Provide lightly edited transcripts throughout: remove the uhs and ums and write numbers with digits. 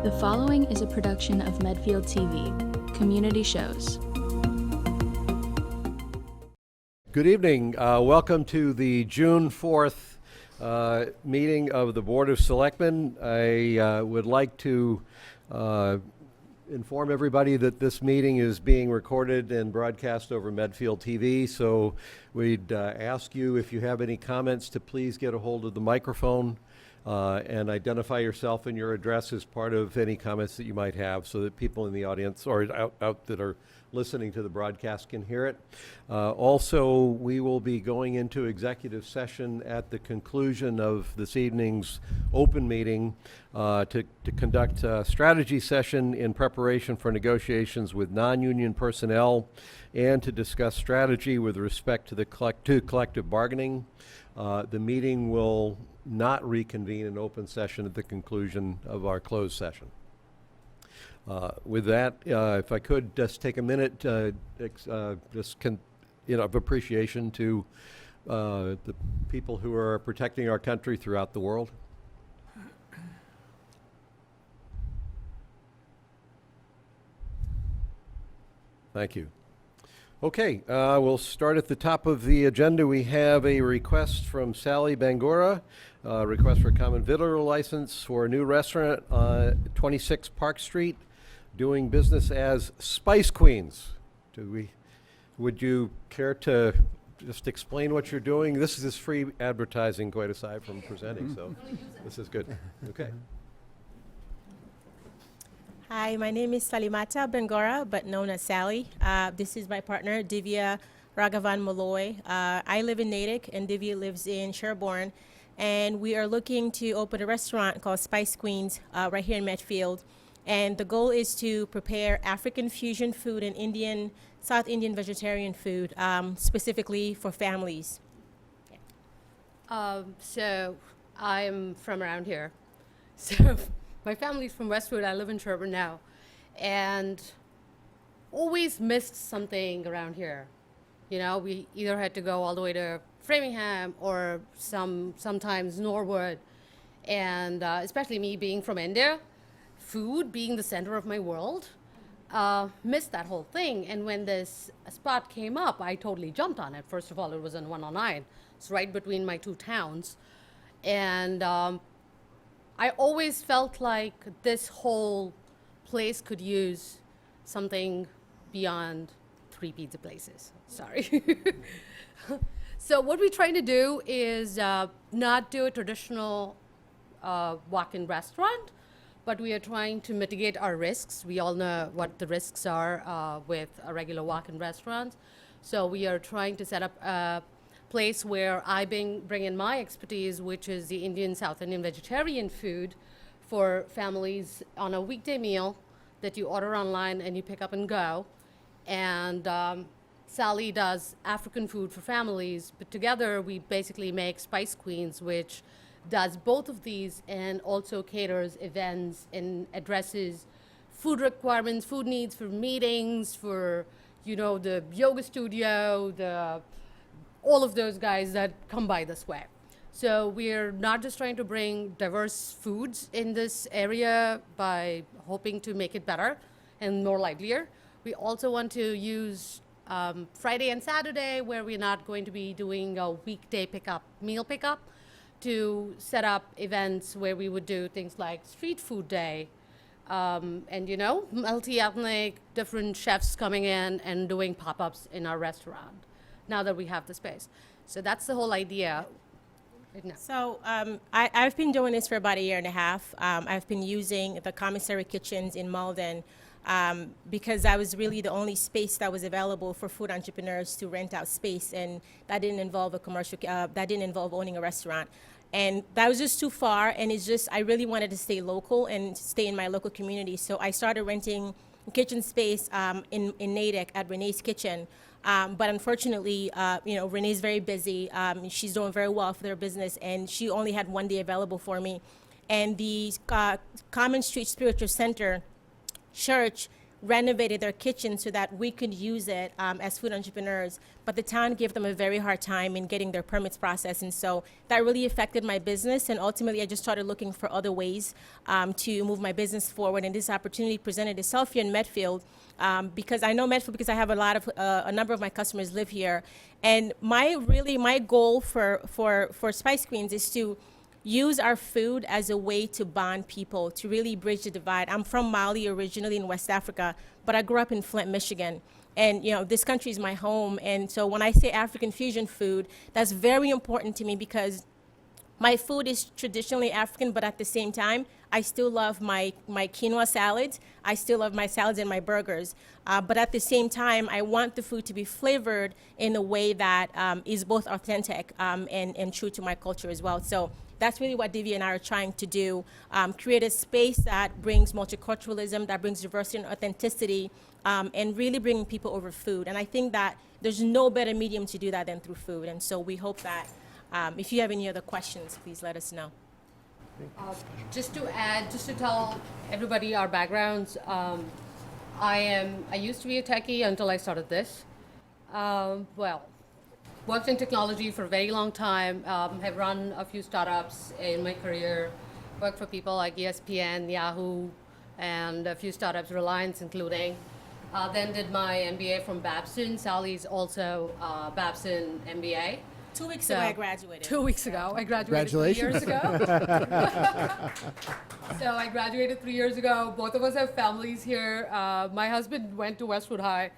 The following is a production of Medfield TV, Community Shows. Good evening. Welcome to the June 4th meeting of the Board of Selectmen. I would like to inform everybody that this meeting is being recorded and broadcast over Medfield TV. So we'd ask you, if you have any comments, to please get a hold of the microphone and identify yourself and your address as part of any comments that you might have, so that people in the audience or out that are listening to the broadcast can hear it. Also, we will be going into executive session at the conclusion of this evening's open meeting to conduct a strategy session in preparation for negotiations with non-union personnel and to discuss strategy with respect to the collective bargaining. The meeting will not reconvene in open session at the conclusion of our closed session. With that, if I could just take a minute, of appreciation to the people who are protecting our country throughout the world. Thank you. Okay, we'll start at the top of the agenda. We have a request from Sally Bangura, request for a common vittler license for a new restaurant on 26 Park Street, doing business as Spice Queens. Would you care to just explain what you're doing? This is free advertising, quite aside from presenting, so this is good. Okay. Hi, my name is Salimata Bangura, but known as Sally. This is my partner, Divya Raghavan Malloy. I live in Natick, and Divya lives in Sherborne. And we are looking to open a restaurant called Spice Queens right here in Medfield. And the goal is to prepare African fusion food and South Indian vegetarian food, specifically for families. So I'm from around here. So my family's from Westwood. I live in Sherborne now, and always missed something around here. You know, we either had to go all the way to Framingham or sometimes Norwood, and especially me being from India, food being the center of my world, missed that whole thing. And when this spot came up, I totally jumped on it. First of all, it was on 109. It's right between my two towns, and I always felt like this whole place could use something beyond 3 pizza places. Sorry. So what we're trying to do is not do a traditional walk-in restaurant, but we are trying to mitigate our risks. We all know what the risks are with a regular walk-in restaurant. So we are trying to set up a place where I bring in my expertise, which is the South Indian vegetarian food for families on a weekday meal that you order online and you pick up and go. And Sally does African food for families, but together we basically make Spice Queens, which does both of these and also caters events and addresses food requirements, food needs for meetings, for, the yoga studio, all of those guys that come by this way. So we're not just trying to bring diverse foods in this area by hoping to make it better and more livelier. We also want to use Friday and Saturday, where we're not going to be doing a weekday meal pickup, to set up events where we would do things like street food day, and multi-ethnic, different chefs coming in and doing pop-ups in our restaurant now that we have the space. So that's the whole idea. So I've been doing this for about 1.5 years. I've been using the commissary kitchens in Malden because that was really the only space that was available for food entrepreneurs to rent out space, and that didn't involve that didn't involve owning a restaurant. And that was just too far, and I really wanted to stay local and stay in my local community. So I started renting kitchen space in Natick at Renee's Kitchen. But unfortunately, Renee's very busy. She's doing very well for their business, and she only had one day available for me. And the Common Street Spiritual Center Church renovated their kitchen so that we could use it as food entrepreneurs. But the town gave them a very hard time in getting their permits processed. And so that really affected my business. And ultimately, I just started looking for other ways to move my business forward. And this opportunity presented itself here in Medfield because I know Medfield because I have a number of my customers live here. And my goal for Spice Queens is to use our food as a way to bond people, to really bridge the divide. I'm from Mali originally in West Africa, but I grew up in Flint, Michigan. And, this country is my home. And so when I say African fusion food, that's very important to me because my food is traditionally African, but at the same time, I still love my quinoa salads. I still love my salads and my burgers. But at the same time, I want the food to be flavored in a way that is both authentic and true to my culture as well. So that's really what Divya and I are trying to do, create a space that brings multiculturalism, that brings diversity and authenticity, and really bringing people over food. And I think that there's no better medium to do that than through food. And so we hope that if you have any other questions, please let us know. Just to add, just to tell everybody our backgrounds, I used to be a techie until I started this. Worked in technology for a very long time, have run a few startups in my career, worked for people like ESPN, Yahoo, and a few startups, Reliance including. Then did my MBA from Babson. Sally's also Babson MBA. 2 weeks ago, I graduated. 2 weeks ago. I graduated 3 years ago. So I graduated 3 years ago. Both of us have families here. My husband went to Westwood High.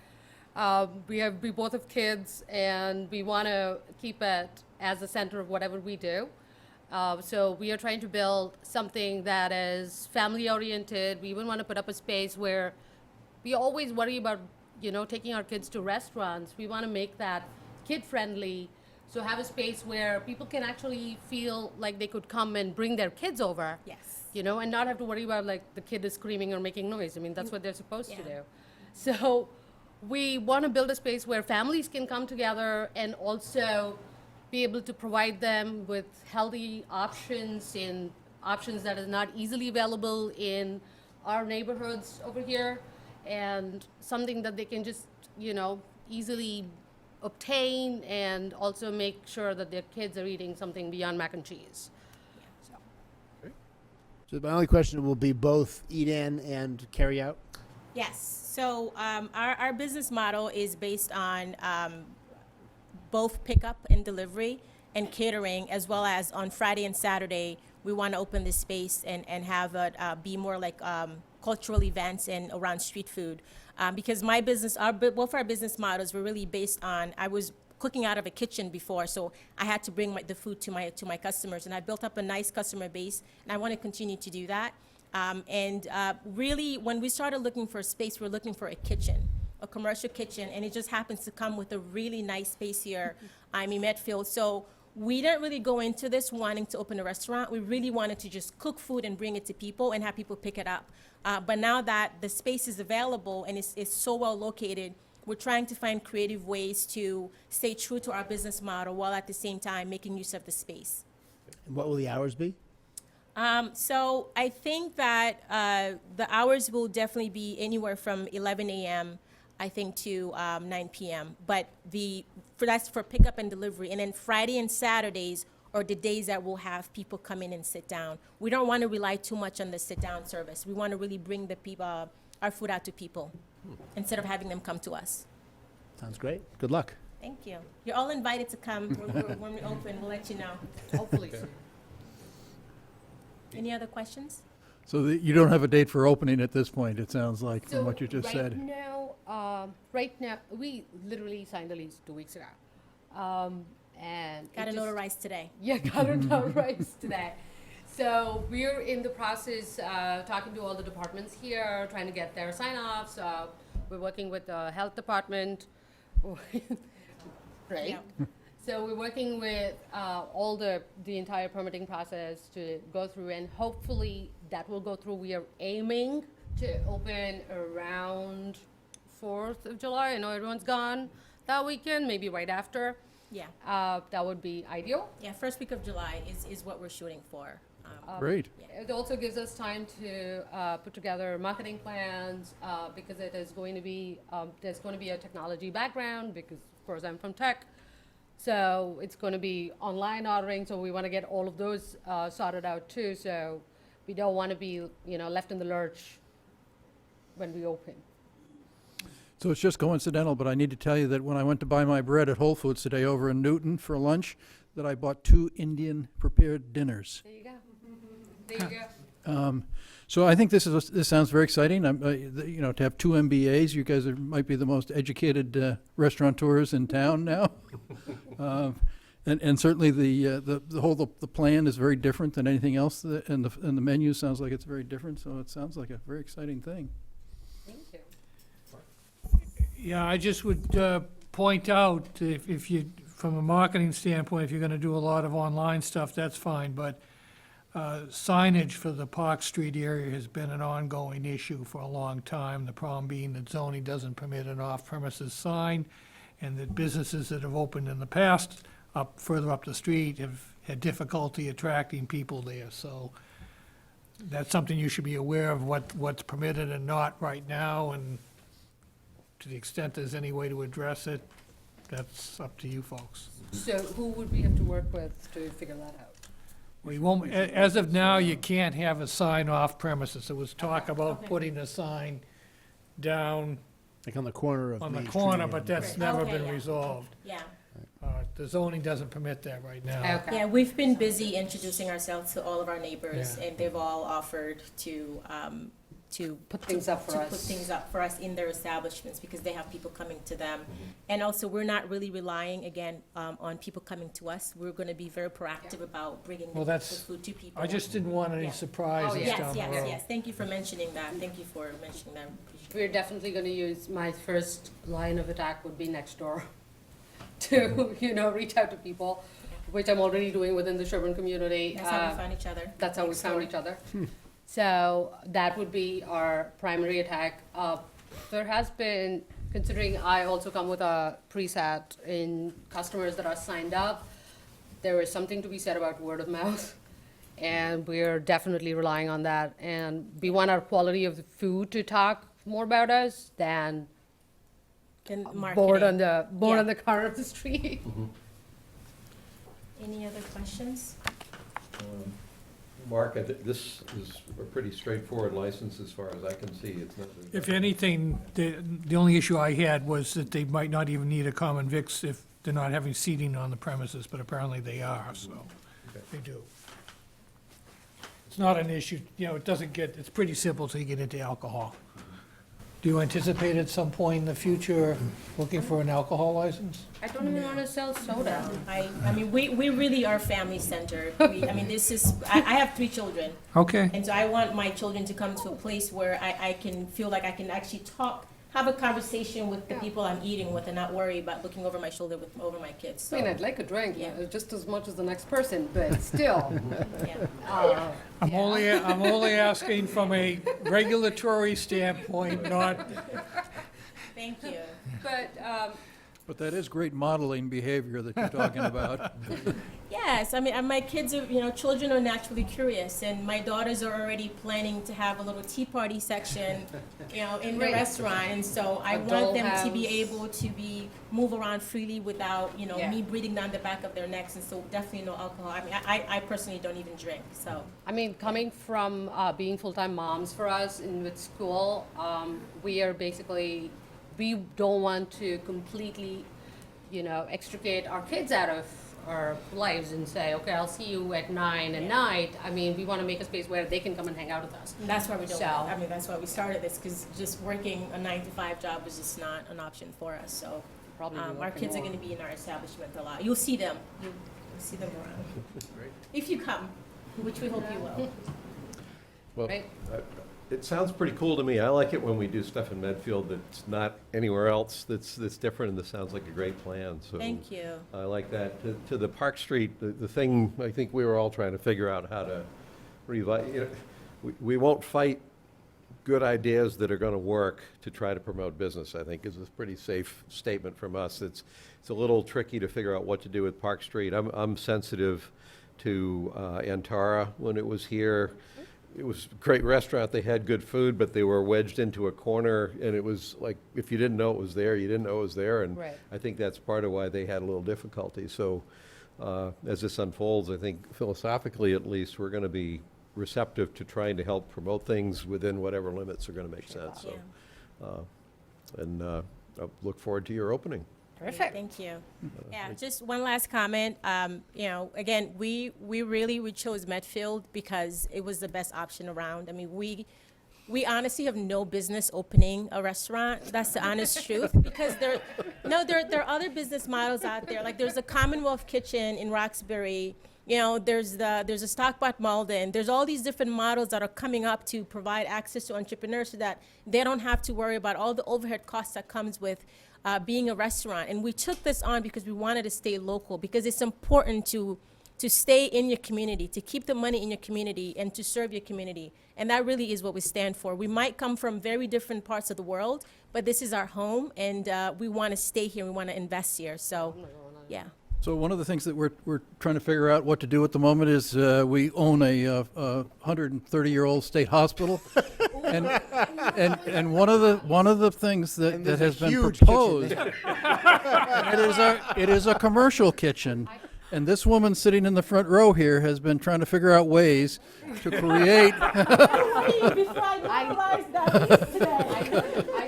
We both have kids, and we want to keep it as the center of whatever we do. So we are trying to build something that is family-oriented. We even want to put up a space where we always worry about, taking our kids to restaurants. We want to make that kid-friendly. So have a space where people can actually feel like they could come and bring their kids over. Yes. And not have to worry about like the kid is screaming or making noise. I mean, that's what they're supposed to Yeah. do. So we want to build a space where families can come together and also be able to provide them with healthy options that is not easily available in our neighborhoods over here, and something that they can just, easily obtain, and also make sure that their kids are eating something beyond mac and cheese. So my only question will be both eat in and carry out. Yes. So our business model is based on both pickup and delivery and catering, as well as on Friday and Saturday, we want to open this space and have it be more like cultural events and around street food. Because my business, both our business models were really based on, I was cooking out of a kitchen before, so I had to bring the food to my customers, and I built up a nice customer base, and I want to continue to do that. Really, when we started looking for a space, we're looking for a kitchen, a commercial kitchen, and it just happens to come with a really nice space here in Medfield. So we didn't really go into this wanting to open a restaurant. We really wanted to just cook food and bring it to people and have people pick it up. But now that the space is available and it's so well located, we're trying to find creative ways to stay true to our business model while at the same time making use of the space. And what will the hours be? So I think that the hours will definitely be anywhere from 11 a.m. I think to 9 p.m. But that's for pickup and delivery. And then Friday and Saturdays are the days that we'll have people come in and sit down. We don't want to rely too much on the sit-down service. We want to really bring the people, our food out to people instead of having them come to us. Sounds great. Good luck. Thank you. You're all invited to come when we open. We'll let you know. Hopefully soon. Any other questions? So you don't have a date for opening at this point, it sounds like, from what you just said. Right now, we literally signed a lease 2 weeks ago. And Got to notarize today. Yeah, got it notarized today. So we're in the process, talking to all the departments here, trying to get their sign-offs. We're working with the health department, right? Yeah. So we're working with all the entire permitting process to go through, and hopefully that will go through. We are aiming to open around 4th of July. I know everyone's gone that weekend, maybe right after. Yeah. That would be ideal. Yeah, first week of July is what we're shooting for. Great. It also gives us time to put together marketing plans because it is going to be, there's going to be a technology background because, of course, I'm from tech. So it's going to be online ordering, so we want to get all of those sorted out too. So we don't want to be, left in the lurch when we open. So it's just coincidental, but I need to tell you that when I went to buy my bread at Whole Foods today over in Newton for lunch, that I bought 2 Indian prepared dinners. There you go. There you go. So I think this sounds very exciting. To have 2 MBAs, you guys might be the most educated restaurateurs in town now. And certainly the plan is very different than anything else, and the menu sounds like it's very different. So it sounds like a very exciting thing. Thank you. Yeah, I just would point out, if you, from a marketing standpoint, if you're gonna do a lot of online stuff, that's fine, but signage for the Park Street area has been an ongoing issue for a long time. The problem being that zoning doesn't permit an off-premises sign, and that businesses that have opened in the past, further up the street, have had difficulty attracting people there, so that's something you should be aware of, what's permitted and not right now, and to the extent there's any way to address it, that's up to you folks. So who would we have to work with to figure that out? We won't, as of now, you can't have a sign off premises. There was talk about putting a sign down Like on the corner of on the Main Street corner, and- but that's Right. never Okay, been yeah. resolved. Yeah. The zoning doesn't permit that right now. Okay. Yeah, we've been busy introducing ourselves to all of our neighbors, Yeah. and they've all offered to Put things up for to us. put things up for us in their establishments, because they have people coming to them. And also, we're not really relying, again, on people coming to us. We're gonna be very proactive about bringing Well, the that's- food to people. I just didn't want any Yeah. surprises Oh, yeah. Yes, down the road. yes, yes, thank you for mentioning that, thank you for mentioning that. Appreciate it. We're definitely going to use, my first line of attack would be next door to, reach out to people, which I'm already doing within the Sherburne community. That's how we found each other. That's how we Next found door. each other. So that would be our primary attack. There has been, considering I also come with a preset in customers that are signed up, there is something to be said about word of mouth. And we're definitely relying on that. And we want our quality of the food to talk more about us than Then board marketing. on the Yeah. corner of the street. Any other questions? Mark, this is a pretty straightforward license as far as I can see. It's not. If anything, the only issue I had was that they might not even need a common vics if they're not having seating on the premises, but apparently they are, so Okay. they do. It's not an issue, it's pretty simple till you get into alcohol. Do you anticipate at some point in the future looking for an alcohol license? I don't even want to sell soda. I mean, we really are family centered. I mean, I have 3 children. Okay. And so I want my children to come to a place where I can feel like I can actually have a conversation with the Yeah. people I'm eating with, and not worry about looking over my shoulder over my kids. I mean, So, I'd like a drink, Yeah. just as much as the next person, but still. yeah. I'm only asking from a regulatory standpoint, not, Thank you. But that is great modeling behavior that you're talking about. Yes, I mean, my kids are, children are naturally curious, and my daughters are already planning to have a little tea party section, in the Great. restaurant, and so I want Adult them to be house. able to move around freely without, Yeah. me breathing down the back of their necks, and so definitely no alcohol. I mean, I personally don't even drink, so. I mean, coming from being full-time moms for us and with school, we are basically, we don't want to completely, extricate our kids out of our lives and say, okay, I'll see you at 9 at night. I mean, we want to make a space where they can come and hang out with us. And that's why we don't, So- I mean, that's why we started this, because just working a 9-to-5 job is just not an option for us, so. Probably be Our working kids are more. gonna be in our establishment a lot. You'll see them, you'll see them around. If you come, which we hope you will. Well, Right. it sounds pretty cool to me. I like it when we do stuff in Medfield that's not anywhere else that's different, and this sounds like a great plan, so. Thank you. I like that. To the Park Street, the thing, I think we were all trying to figure out how to revive, we won't fight good ideas that are gonna work to try to promote business, I think is a pretty safe statement from us. It's a little tricky to figure out what to do with Park Street. I'm sensitive to Antara when it was here. It was a great restaurant. They had good food, but they were wedged into a corner, and it was like, if you didn't know it was there, you didn't know it was there. And Right. I think that's part of why they had a little difficulty. So as this unfolds, I think philosophically at least, we're going to be receptive to trying to help promote things within whatever limits are going to make sense. So, I look forward to your opening. Perfect. Thank you. Yeah, just one last comment. You know, again, we chose Medfield because it was the best option around. I mean, we honestly have no business opening a restaurant. That's the honest truth, because there are other business models out there. Like, there's a Commonwealth Kitchen in Roxbury. You know, there's a Stockport Malden. There's all these different models that are coming up to provide access to entrepreneurs so that they don't have to worry about all the overhead costs that comes with being a restaurant. And we took this on because we wanted to stay local, because it's important to stay in your community, to keep the money in your community, and to serve your community. And that really is what we stand for. We might come from very different parts of the world, but this is our home, and we want to stay here. We want to invest here. So, yeah. So one of the things that we're trying to figure out what to do at the moment is we own a 130-year-old state hospital, and one of the things And that there's a has been huge kitchen proposed, it is a commercial kitchen, and this woman sitting in the front row here has been trying to figure out ways to create. I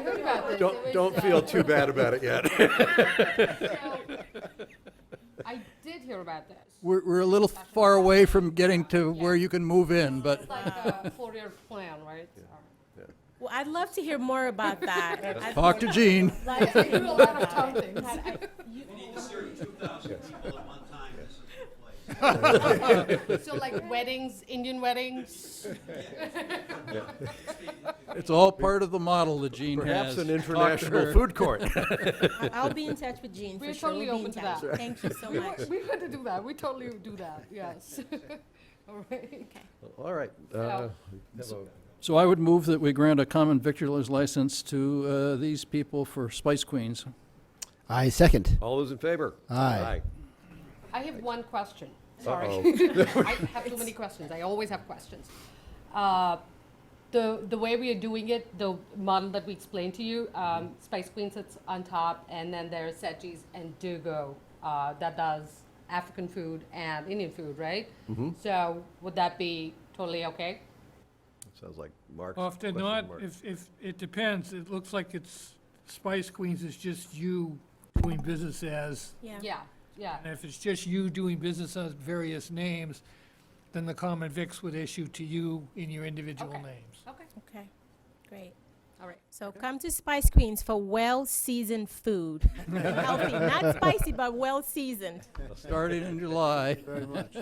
heard about this. Don't feel too bad about it yet. I did hear about this. We're a little far away from getting to where you can move in, but It's like a 4-year plan, right? Well, I'd love to hear more about that. I'd talk to Gene. like to hear do a more lot of about town it. things. We need to serve 2,000 people at one time. This is the place. So like weddings, Indian weddings. It's all part of the model that Gene Perhaps has. an Talk to international her. food court. I'll be in touch with Jean for We're sure. totally We'll be in open to touch. that. Thank you so much. We had to do that. We totally do that. Yes. All right. All right. So- Have a- So I would move that we grant a common victualer's license to these people for Spice Queens. I second. All those in favor? Aye. I have one question. Sorry. Uh-oh. I have too many questions. I always have questions. The way we are doing it, the model that we explained to you, Spice Queen sits on top, and then there's Setji's and Dugo that does African food and Indian food, right? So would that be totally okay? Sounds like Mark's Often question not, mark. if, it depends. It looks like it's, Spice Queens is just you doing business as, Yeah, yeah. and if it's just you doing business as various names, then the common vics would issue to you in your individual Okay. names. Okay, Okay, great. all right. So come to Spice Queens for well-seasoned food. Healthy, not spicy, but well-seasoned. Starting in July. Very much.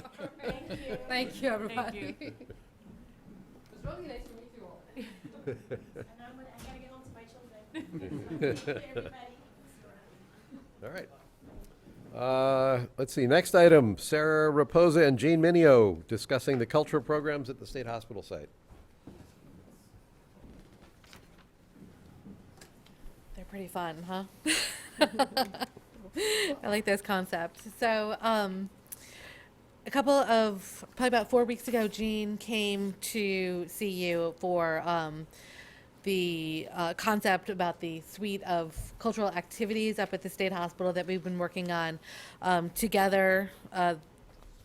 Thank you, everybody. It's really nice to meet you all. And I gotta get home to my children. All right. Let's see, next item, Sarah Raposa and Jean Minio discussing the cultural programs at the State Hospital site. They're pretty fun, huh? I like those concepts. So, probably about 4 weeks ago, Jean came to see you for the concept about the suite of cultural activities up at the State Hospital that we've been working on together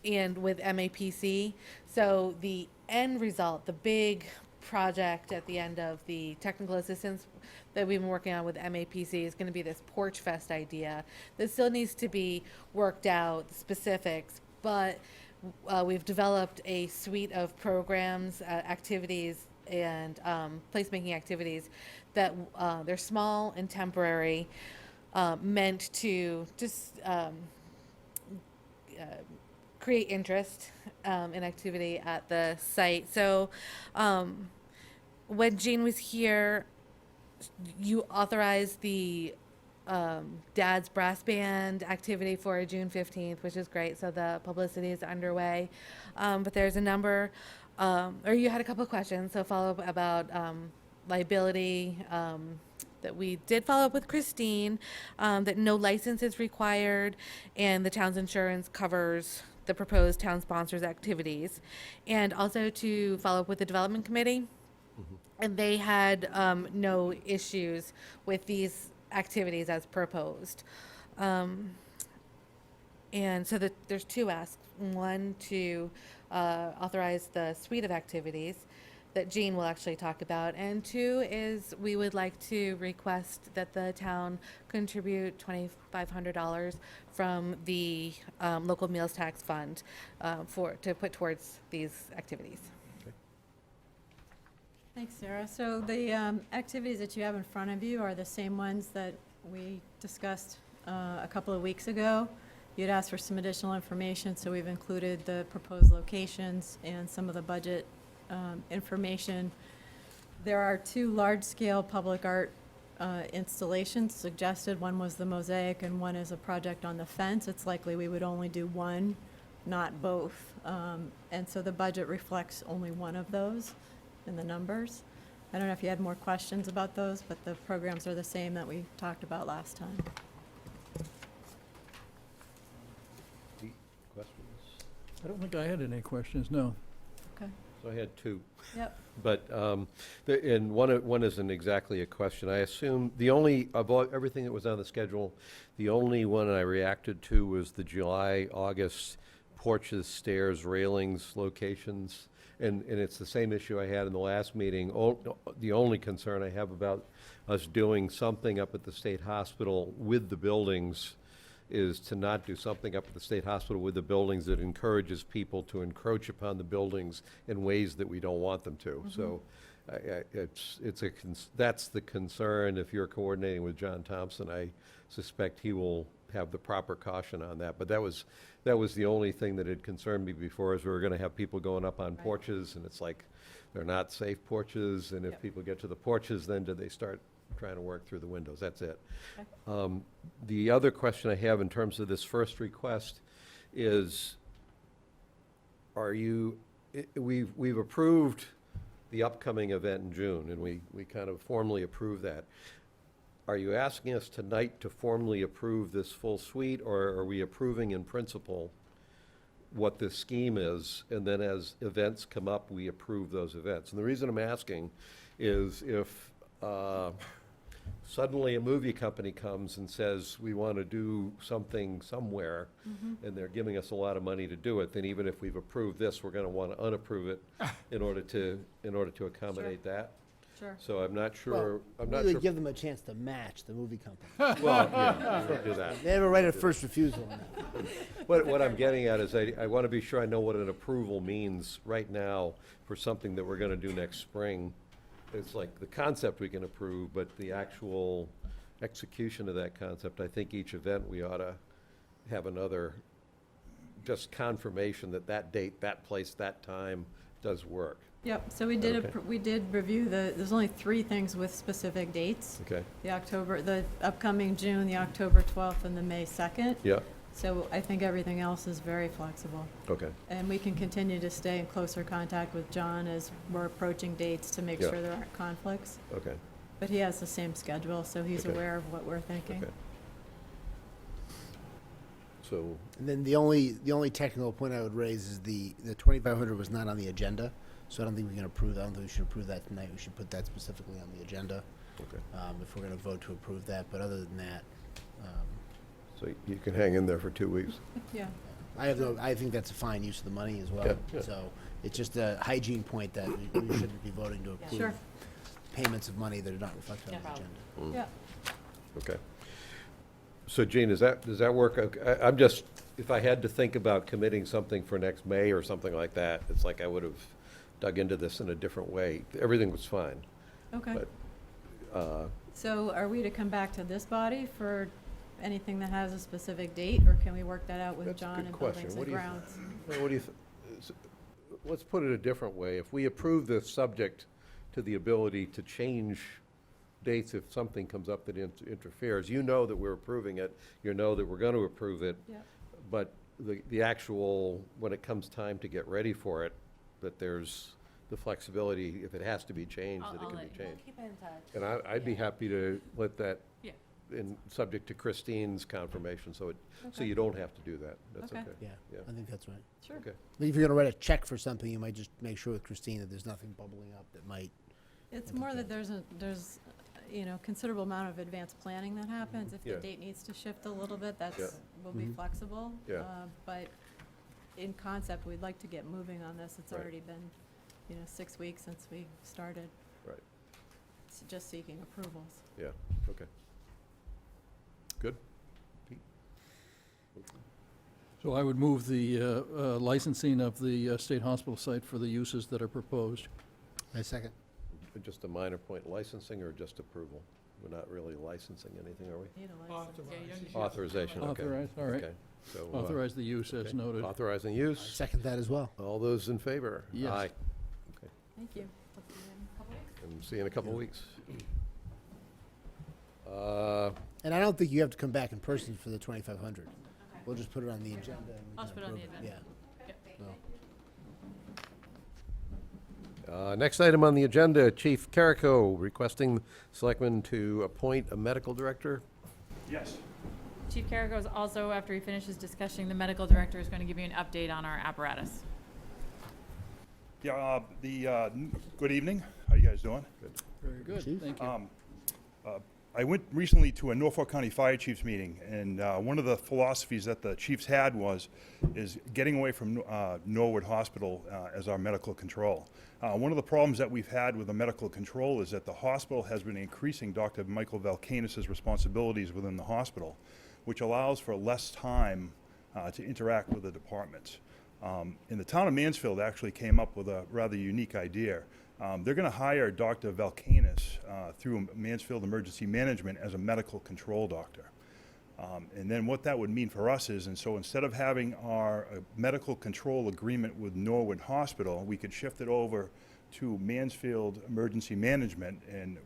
and with MAPC. So the end result, the big project at the end of the technical assistance that we've been working on with MAPC is going to be this Porch Fest idea. This still needs to be worked out, the specifics, but we've developed a suite of programs, activities, and placemaking activities that they're small and temporary, meant to just create interest in activity at the site. So when Jean was here, you authorized the Dad's Brass Band activity for June 15th, which is great. So the publicity is underway. But there's a number, or you had a couple of questions. So follow up about liability, that we did follow up with Christine, that no license is required, and the town's insurance covers the proposed town sponsors activities, and also to follow up with the development committee. And they had no issues with these activities as proposed. And so there's two asks. One, to authorize the suite of activities that Jean will actually talk about. And two is we would like to request that the town contribute $2,500 from the local meals tax fund to put towards these activities. Thanks, Sarah. So the activities that you have in front of you are the same ones that we discussed a couple of weeks ago. You'd asked for some additional information, so we've included the proposed locations and some of the budget information. There are two large-scale public art installations suggested. One was the mosaic and one is a project on the fence. It's likely we would only do one, not both. And so the budget reflects only one of those in the numbers. I don't know if you had more questions about those, but the programs are the same that we talked about last time. Questions? I don't think I had any questions, no. Okay. So I had two. Yep. But, and one isn't exactly a question. I assume the only, of everything that was on the schedule, the only one I reacted to was the July, August porches, stairs, railings, locations. And it's the same issue I had in the last meeting. The only concern I have about us doing something up at the state hospital with the buildings is to not do something up at the state hospital with the buildings that encourages people to encroach upon the buildings in ways that we don't want them to. So that's the concern. If you're coordinating with John Thompson, I suspect he will have the proper caution on that. But that was the only thing that had concerned me before, is we were gonna have people going up on porches, and it's like, they're not safe porches, and if people get to the porches, then do they start trying to work through the windows? That's it. The other question I have in terms of this first request is, we've approved the upcoming event in June, and we kind of formally approved that. Are you asking us tonight to formally approve this full suite, or are we approving in principle what this scheme is, and then as events come up, we approve those events? And the reason I'm asking is if suddenly a movie company comes and says, we want to do something somewhere, and they're giving us a lot of money to do it, then even if we've approved this, we're going to want to unapprove it in order to accommodate that. Sure. So I'm not Well, sure, I'm not we sure. would give them a chance to match the movie company. Well, yeah, we don't do that. They have a right of first refusal on that. What I'm getting at is I want to be sure I know what an approval means right now for something that we're going to do next spring. It's like the concept we can approve, but the actual execution of that concept, I think each event we ought to have another just confirmation that that date, that place, that time does work. Yep, so we did, Okay. we did review there's only 3 things with specific dates. Okay? The upcoming June, the October 12th, and the May 2nd. Yeah, So I think everything else is very flexible. okay. And we can continue to stay in closer contact with John as we're approaching dates to make Yeah. sure there aren't conflicts. Okay, But he has the same schedule, so he's Okay. aware of what we're thinking. okay. So, And then the only technical point I would raise is the 2,500 was not on the agenda, so I don't think we can approve, I don't think we should approve that tonight. We should put that specifically on the agenda, okay. if we're gonna vote to approve that. But other than that, So you can hang in there for 2 weeks. Yeah, I think that's a fine use of the money as well. Yeah, yeah. So it's just a hygiene point that we shouldn't be voting to approve sure, payments of money that are not reflected on the No agenda. yeah. Okay. So Gene, does that work? I'm just, if I had to think about committing something for next May or something like that, it's like I would have dug into this in a different way. Everything was fine, Okay. but, So are we to come back to this body for anything that has a specific date, or can we work that out with That's a John good and question. Buildings What and do you Grounds? well, what do you, let's put it a different way. If we approve this subject to the ability to change dates if something comes up that interferes, you know that we're approving it, you know that we're going to approve it, Yep. but the actual, when it comes time to get ready for it, that there's the flexibility, if it has to be changed, that it can be changed. Keep in touch. And I'd be happy to let that Yeah. subject to Christine's confirmation, so Okay. you don't have to do that. That's Okay. okay. Yeah, Yeah. I think that's right. Sure. Okay. I think if you're gonna write a check for something, you might just make sure with Christine that there's nothing bubbling up that might. It's more that there's, considerable amount of advanced planning that happens. If the Yeah. date needs to shift a little bit, Yeah. will be flexible. Yeah. But in concept, we'd like to get moving on this. It's Right. already been, 6 weeks since we started. Right. Just seeking approvals. Yeah, okay. Good? Pete? So I would move the licensing of the state hospital site for the uses that are proposed. I second. Just a minor point, licensing or just approval? We're not really licensing anything, are we? Need a license. Authorization, okay. Authorize, all right. Okay. So, Authorize the use as okay. noted. Authorizing I use. second that as well. All those in favor? Yes. Aye. Thank you. We'll see you in a couple weeks. And see you in a couple of weeks. Uh, And I don't think you have to come back in person for the 2,500. We'll just put it on the agenda. And we I'll can just put it on the approve it. agenda. Yeah. Next item on the agenda, Chief Carrico requesting selectmen to appoint a medical director. Yes. Chief Carrico is also, after he finishes discussing, the medical director is going to give you an update on our apparatus. Yeah, good evening. How you guys doing? Very good, Chief? thank you. I went recently to a Norfolk County Fire Chiefs meeting, and one of the philosophies that the chiefs had is getting away from Norwood Hospital as our medical control. One of the problems that we've had with the medical control is that the hospital has been increasing Dr. Michael Valkanis' responsibilities within the hospital, which allows for less time to interact with the departments. And the town of Mansfield actually came up with a rather unique idea. They're going to hire Dr. Valkanis through Mansfield Emergency Management as a medical control doctor. And then what that would mean for us is, and so instead of having our medical control agreement with Norwood Hospital, we could shift it over to Mansfield Emergency Management, and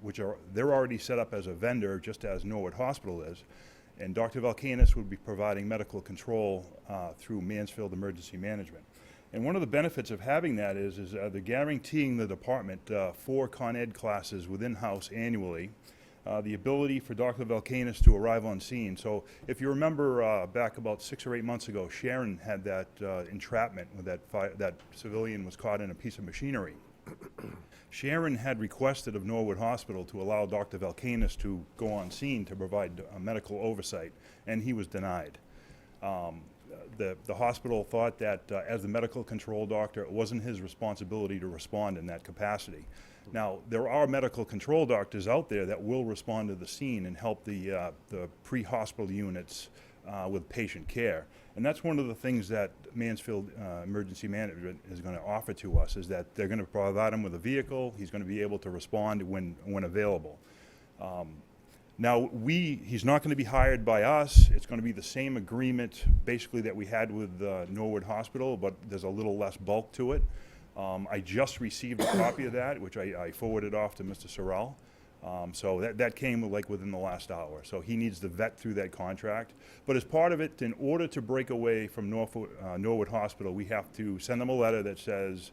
they're already set up as a vendor, just as Norwood Hospital is. And Dr. Valkanis would be providing medical control through Mansfield Emergency Management. And one of the benefits of having that is they're guaranteeing the department 4 Con Ed classes within house annually, the ability for Dr. Valkanis to arrive on scene. So if you remember back about 6 or 8 months ago, Sharon had that entrapment with that civilian was caught in a piece of machinery. Sharon had requested of Norwood Hospital to allow Dr. Valkanis to go on scene to provide medical oversight, and he was denied. The hospital thought that as the medical control doctor, it wasn't his responsibility to respond in that capacity. Now, there are medical control doctors out there that will respond to the scene and help the pre-hospital units with patient care. And that's one of the things that Mansfield Emergency Management is going to offer to us, is that they're going to provide him with a vehicle. He's going to be able to respond when available. Now, he's not going to be hired by us. It's going to be the same agreement, basically, that we had with Norwood Hospital, but there's a little less bulk to it. I just received a copy of that, which I forwarded off to Mr. Sorrell. So that came within the last hour. So he needs to vet through that contract. But as part of it, in order to break away from Norwood Hospital, we have to send them a letter that says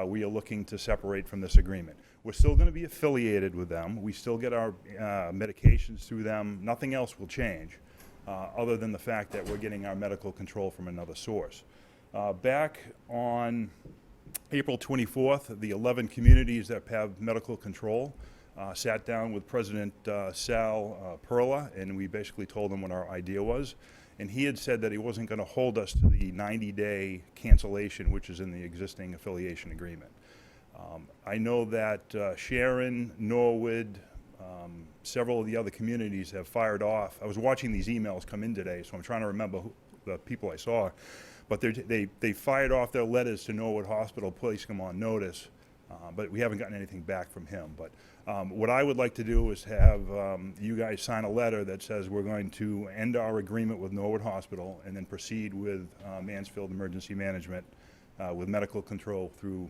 we are looking to separate from this agreement. We're still going to be affiliated with them. We still get our medications through them. Nothing else will change other than the fact that we're getting our medical control from another source. Back on April 24th, the 11 communities that have medical control sat down with President Sal Perla, and we basically told him what our idea was. And he had said that he wasn't going to hold us to the 90-day cancellation, which is in the existing affiliation agreement. I know that Sharon, Norwood, several of the other communities have fired off. I was watching these emails come in today, so I'm trying to remember the people I saw. But they fired off their letters to Norwood Hospital, placing them on notice. But we haven't gotten anything back from him. But what I would like to do is have you guys sign a letter that says we're going to end our agreement with Norwood Hospital and then proceed with Mansfield Emergency Management with medical control through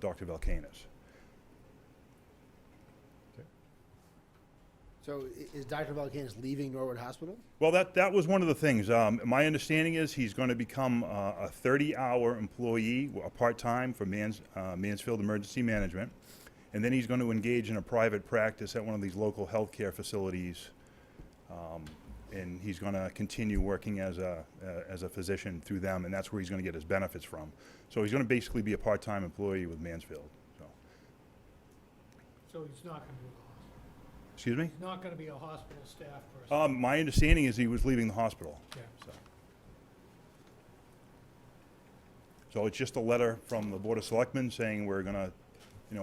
Dr. Valkanis. So is Dr. Valkanis leaving Norwood Hospital? Well, that was one of the things. My understanding is he's going to become a 30-hour employee, a part-time for Mansfield Emergency Management, and then he's going to engage in a private practice at one of these local healthcare facilities And he's going to continue working as a physician through them, and that's where he's going to get his benefits from. So he's going to basically be a part-time employee with Mansfield. So, So he's not gonna be a hospital. excuse me? He's not gonna be a hospital staff person. My understanding is he was leaving the hospital. Yeah. So it's just a letter from the Board of Selectmen saying we're going to,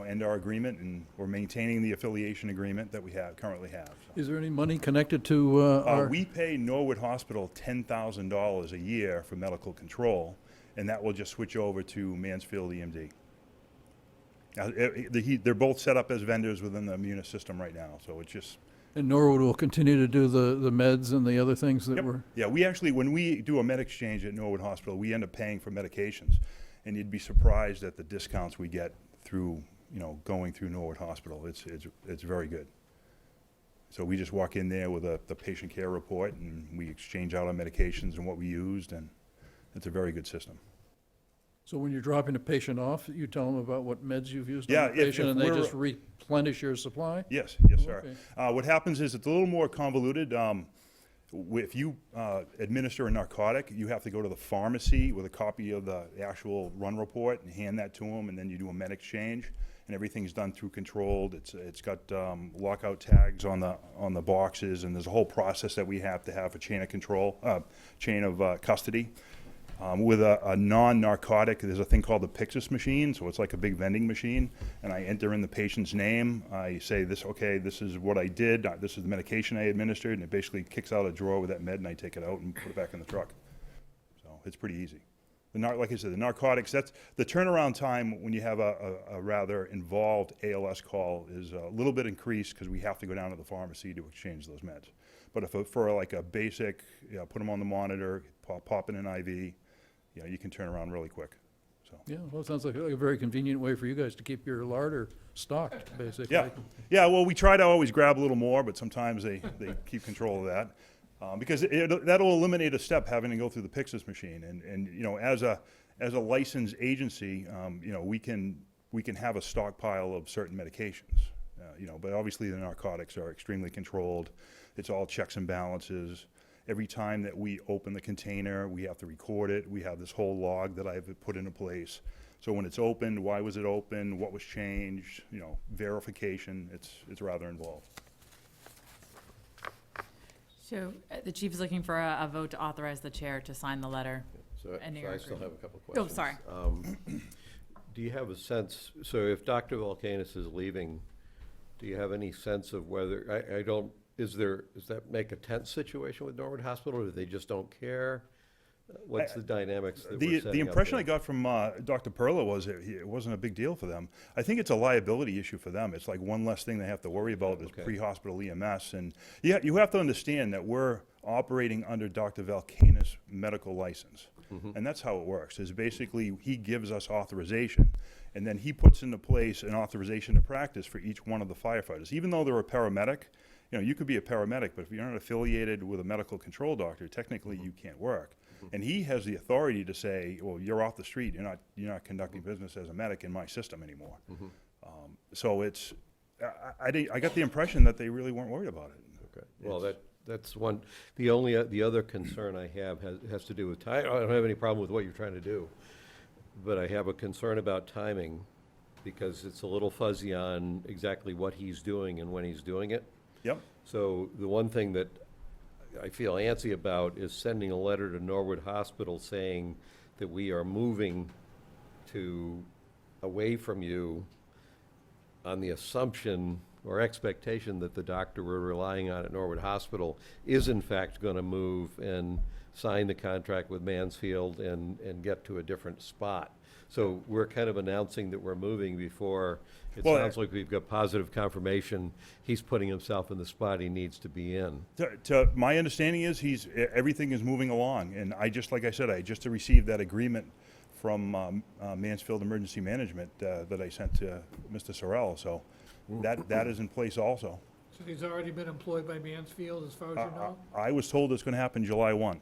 end our agreement, and we're maintaining the affiliation agreement that we currently have. So. Is there any money connected to our? We pay Norwood Hospital $10,000 a year for medical control, and that will just switch over to Mansfield EMD. Now, they're both set up as vendors within the Munis system right now, so it's just... And Norwood will continue to do the meds and the other things that Yep. were? Yeah, we actually, when we do a med exchange at Norwood Hospital, we end up paying for medications, and you'd be surprised at the discounts we get through, going through Norwood Hospital. It's very good. So we just walk in there with the patient care report, and we exchange out our medications and what we used, and it's a very good system. So when you're dropping a patient off, you tell them about what meds you've used Yeah, on the if patient, and they we're- just replenish your supply? Yes, sir. Okay. What happens is it's a little more convoluted. If you administer a narcotic, you have to go to the pharmacy with a copy of the actual run report and hand that to them, and then you do a med exchange, and everything's done through controlled. It's got lockout tags on the boxes, and there's a whole process that we have to have a chain of control, chain of custody. With a non-narcotic, there's a thing called the Pyxis machine, so it's like a big vending machine, and I enter in the patient's name, I say this is what I did, this is the medication I administered, and it basically kicks out a drawer with that med, and I take it out and put it back in the truck. So it's pretty easy. Like I said, the narcotics, that's the turnaround time when you have a rather involved ALS call is a little bit increased because we have to go down to the pharmacy to exchange those meds. But if for like a basic, put them on the monitor, pop in an IV, you can turn around really quick. So. Yeah, well, it sounds like a very convenient way for you guys to keep your larder stocked, basically. Yeah. Well, we try to always grab a little more, but sometimes they keep control of that. Because that'll eliminate a step having to go through the Pyxis machine, and as a licensed agency, we can have a stockpile of certain medications, but obviously the narcotics are extremely controlled. It's all checks and balances. Every time that we open the container, we have to record it. We have this whole log that I've put into place. So when it's opened, why was it open? What was changed? Verification. It's rather involved. So the chief is looking for a vote to authorize the chair to sign the letter. So And so your I still have agreement. a couple Oh, questions. sorry. Do you have a sense, so if Dr. Volkanis is leaving, do you have any sense of whether, does that make a tense situation with Norwood Hospital, or they just don't care? What's the dynamics that we're setting up The impression there? I got from Dr. Perla was it wasn't a big deal for them. I think it's a liability issue for them. It's like one less thing they have to worry about is Okay. pre-hospital EMS. And you have to understand that we're operating under Dr. Volkanis' medical license. And that's how it works, is basically he gives us authorization, and then he puts into place an authorization to practice for each one of the firefighters. Even though they're a paramedic, you could be a paramedic, but if you're not affiliated with a medical control doctor, technically you can't work. And he has the authority to say, well, you're off the street. You're not conducting business as a medic in my system anymore. So it's, I got the impression that they really weren't worried about it. Okay, well, that's one, the other concern I have has to do with time. I don't have any problem with what you're trying to do, but I have a concern about timing, because it's a little fuzzy on exactly what he's doing and when he's doing it. Yep. So the one thing that I feel antsy about is sending a letter to Norwood Hospital saying that we are moving away from you on the assumption or expectation that the doctor we're relying on at Norwood Hospital is in fact going to move and sign the contract with Mansfield and get to a different spot. So we're kind of announcing that we're moving before it sounds like we've got positive confirmation he's putting himself in the spot he needs to be in. To my understanding is everything is moving along, and I just received that agreement from Mansfield Emergency Management that I sent to Mr. Sorrell, so that is in place also. So he's already been employed by Mansfield, as far as you know? I was told it's going to happen July 1.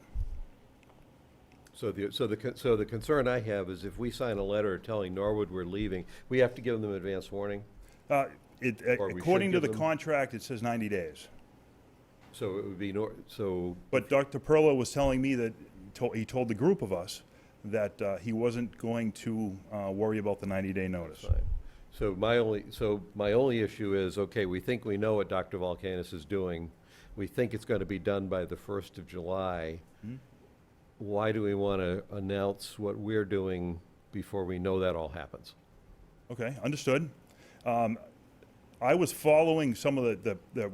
So the concern I have is if we sign a letter telling Norwood we're leaving, we have to give them advance warning? Or we According to should the give them- contract, it says 90 days. So it would be, But Dr. Perla was telling me that he told the group of us that he wasn't going to worry about the 90-day notice. fine. So my only issue is, okay, we think we know what Dr. Volkanis is doing. We think it's going to be done by the 1st of July. Why do we want to announce what we're doing before we know that all happens? Okay, understood. I was following some of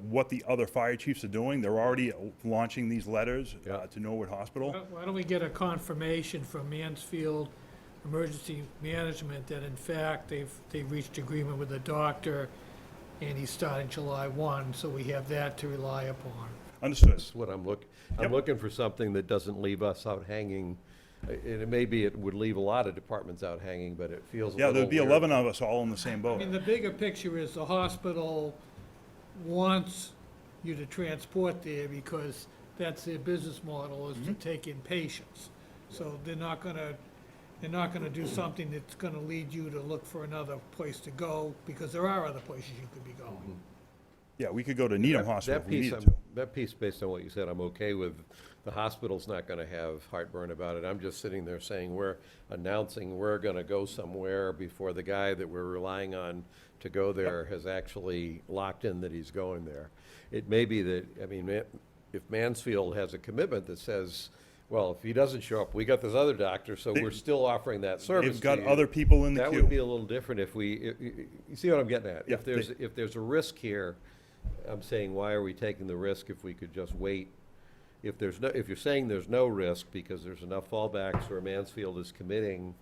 what the other fire chiefs are doing. They're already launching these letters to Norwood Hospital. Why don't we get a confirmation from Mansfield Emergency Management that in fact they've reached agreement with the doctor and he's starting July 1, so we have that to rely upon. Understood. That's what I'm looking. I'm Yep. looking for something that doesn't leave us out hanging. And it would leave a lot of departments out hanging, but it feels a Yeah, little there'd be weird. 11 of us all in the same I boat. mean, the bigger picture is the hospital wants you to transport there because that's their business model, is to take in patients. So they're not gonna do something that's gonna lead you to look for another place to go, because there are other places you could be going. Yeah, we could go to Needham Hospital That if we piece, needed to. that piece, based on what you said, I'm okay with. The hospital's not gonna have heartburn about it. I'm just sitting there saying, we're announcing we're gonna go somewhere before the guy that we're relying on to go there has actually locked in that he's going there. It may be that, I mean, if Mansfield has a commitment that says, well, if he doesn't show up, we got this other doctor, so we're still offering that service They've got to you. other people in the That queue. would be a little different if you see what I'm getting at? Yeah, If there's a risk here, I'm saying, why are we taking the risk if we could just wait? If you're saying there's no risk because there's enough fallbacks where Mansfield is committing,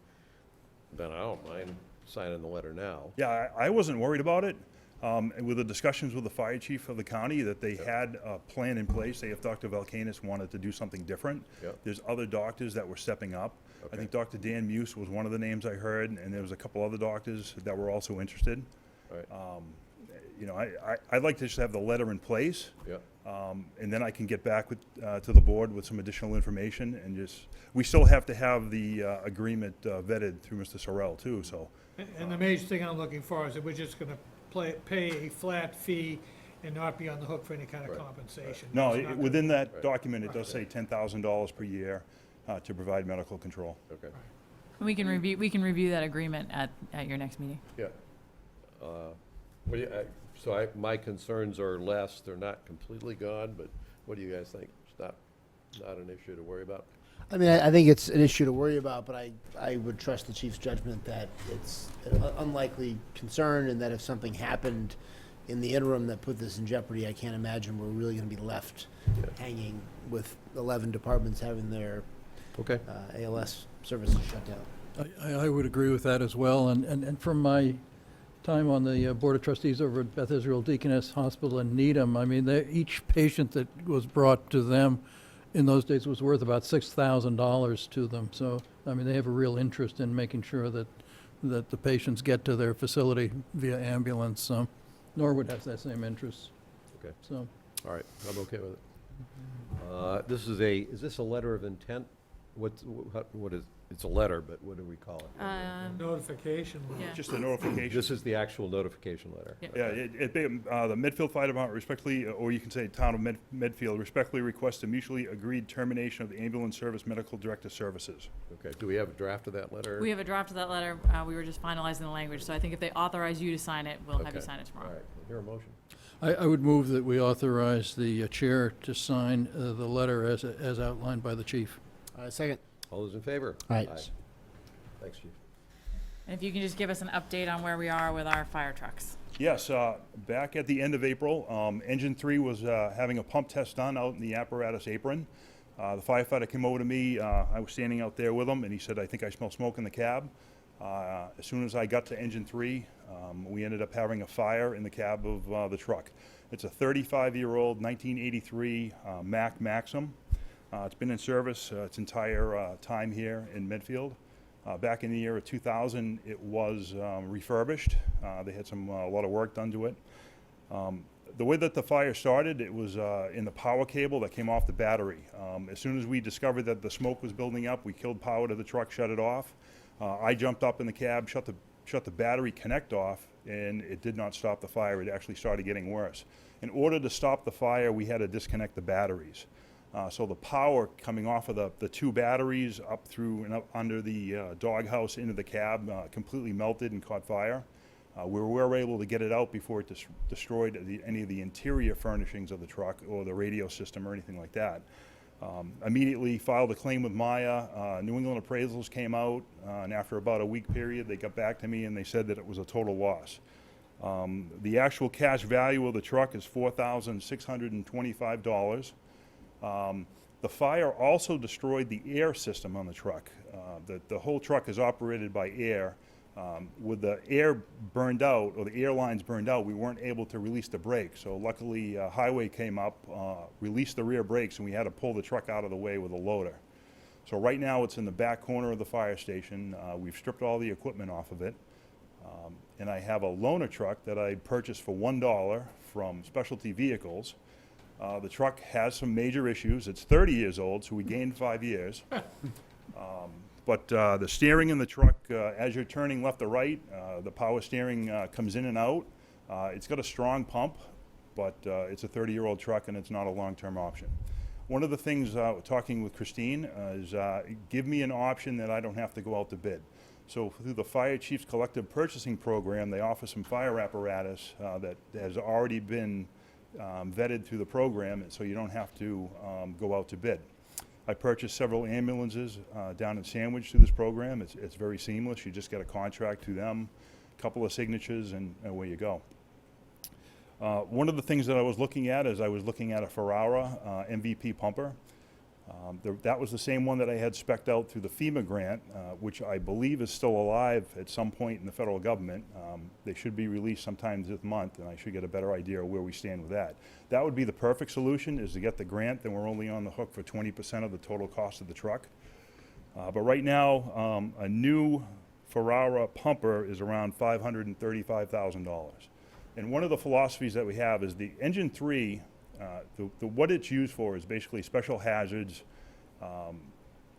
then I don't mind signing the letter now. Yeah, I wasn't worried about it. And with the discussions with the fire chief of the county, that they had a plan in place, say if Dr. Valkanis wanted to do something different. Yep. There's other doctors that were stepping up. I Okay. think Dr. Dan Muse was one of the names I heard, and there was a couple other doctors that were also interested. Right. You know, I'd like to just have the letter in place. Yeah. And then I can get back to the board with some additional information and we still have to have the agreement vetted through Mr. Sorrell too, so. And the major thing I'm looking for is that we're just gonna pay a flat fee and not be on the hook for any kind of compensation. No, It's not gonna- within that document, it does say $10,000 per year to provide medical control. Okay. We can review that agreement at your next meeting. Yeah. My concerns are less, they're not completely gone, but what do you guys think? It's not an issue to worry about? I mean, I think it's an issue to worry about, but I would trust the chief's judgment that it's an unlikely concern, and that if something happened in the interim that put this in jeopardy, I can't imagine we're really gonna be left hanging with 11 departments having their Okay. ALS services shut down. I would agree with that as well, and from my time on the Board of Trustees over at Beth Israel Deaconess Hospital in Needham, I mean, each patient that was brought to them in those days was worth about $6,000 to them. So, I mean, they have a real interest in making sure that the patients get to their facility via ambulance. Norwood has that same interest. Okay. So, All right, I'm okay with it. Is this a letter of intent? What is, it's a letter, but what do we call it? Notification. Yeah. Just a notification. This is the actual notification letter. Yeah. Yeah, the Medfield Fire Department respectfully, or you can say Town of Medfield, respectfully requests a mutually agreed termination of the ambulance service medical director services. Okay, do we have a draft of that letter? We have a draft of that letter. We were just finalizing the language, so I think if they authorize you to sign it, we'll have you Okay. sign it tomorrow. All right, hear a motion? I would move that we authorize the chair to sign the letter as outlined by the chief. Second. All those in favor? Aye. Thanks, Chief. And if you can just give us an update on where we are with our fire trucks. Yes, back at the end of April, Engine 3 was having a pump test done out in the apparatus apron. The firefighter came over to me, I was standing out there with him, and he said, "I think I smell smoke in the cab." As soon as I got to Engine 3, we ended up having a fire in the cab of the truck. It's a 35-year-old 1983 Mack Maxim. It's been in service its entire time here in Medfield. Back in the year of 2000, it was refurbished. They had a lot of work done to it. The way that the fire started, it was in the power cable that came off the battery. As soon as we discovered that the smoke was building up, we killed power to the truck, shut it off. I jumped up in the cab, shut the battery connect off, and it did not stop the fire. It actually started getting worse. In order to stop the fire, we had to disconnect the batteries. So the power coming off of the two batteries up through and up under the doghouse into the cab completely melted and caught fire. We were able to get it out before it destroyed any of the interior furnishings of the truck or the radio system or anything like that. Immediately filed a claim with Maya. New England Appraisals came out, and after about a week period, they got back to me and they said that it was a total loss. The actual cash value of the truck is $4,625. The fire also destroyed the air system on the truck. The whole truck is operated by air. With the air burned out, or the air lines burned out, we weren't able to release the brakes. So luckily, highway came up, released the rear brakes, and we had to pull the truck out of the way with a loader. So right now, it's in the back corner of the fire station. We've stripped all the equipment off of it. And I have a loaner truck that I purchased for $1 from Specialty Vehicles. The truck has some major issues. It's 30 years old, so we gained 5 years. But the steering in the truck, as you're turning left or right, the power steering comes in and out. It's got a strong pump, but it's a 30-year-old truck and it's not a long-term option. One of the things, talking with Christine, is give me an option that I don't have to go out to bid. So through the Fire Chiefs Collective Purchasing Program, they offer some fire apparatus that has already been vetted through the program, so you don't have to go out to bid. I purchased several ambulances down in Sandwich through this program. It's very seamless. You just get a contract to them, a couple of signatures, and away you go. One of the things that I was looking at is I was looking at a Ferrara MVP pumper. That was the same one that I had spec'd out through the FEMA grant, which I believe is still alive at some point in the federal government. They should be released sometime this month, and I should get a better idea of where we stand with that. That would be the perfect solution, is to get the grant, then we're only on the hook for 20% of the total cost of the truck. But right now, a new Ferrara pumper is around $535,000. And one of the philosophies that we have is the engine 3, what it's used for is basically special hazards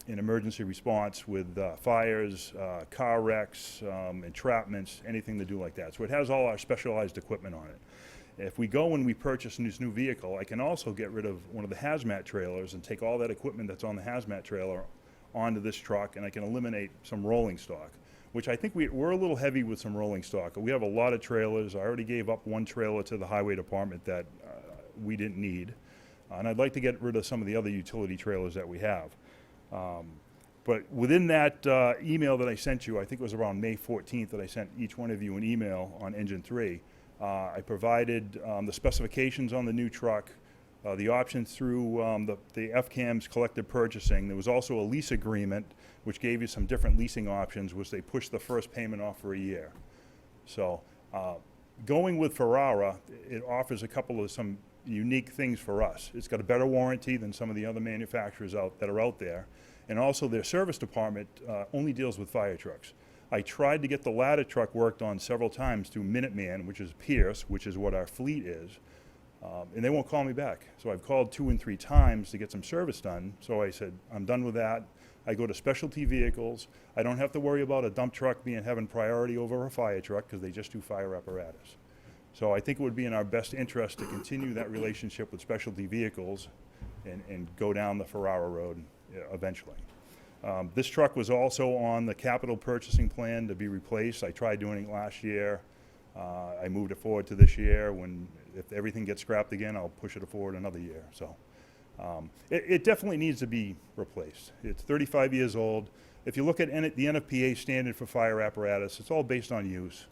in emergency response with fires, car wrecks, entrapments, anything to do like that. So it has all our specialized equipment on it. If we go and we purchase this new vehicle, I can also get rid of one of the hazmat trailers and take all that equipment that's on the hazmat trailer onto this truck, and I can eliminate some rolling stock, which I think we're a little heavy with some rolling stock. We have a lot of trailers. I already gave up one trailer to the highway department that we didn't need. And I'd like to get rid of some of the other utility trailers that we have. But within that email that I sent you, I think it was around May 14th that I sent each one of you an email on Engine 3. I provided the specifications on the new truck, the options through the FCAM's collective purchasing. There was also a lease agreement which gave you some different leasing options, which they pushed the first payment off for a year. So going with Ferrara, it offers a couple of some unique things for us. It's got a better warranty than some of the other manufacturers that are out there. And also their service department only deals with fire trucks. I tried to get the ladder truck worked on several times through Minuteman, which is Pierce, which is what our fleet is, and they won't call me back. So I've called 2 and 3 times to get some service done. So I said, I'm done with that. I go to Specialty Vehicles. I don't have to worry about a dump truck having priority over a fire truck because they just do fire apparatus. So I think it would be in our best interest to continue that relationship with Specialty Vehicles and go down the Ferrara road eventually. This truck was also on the capital purchasing plan to be replaced. I tried doing it last year. I moved it forward to this year. If everything gets scrapped again, I'll push it forward another year. So it definitely needs to be replaced. It's 35 years old. If you look at the NFPA standard for fire apparatus, it's all based on use.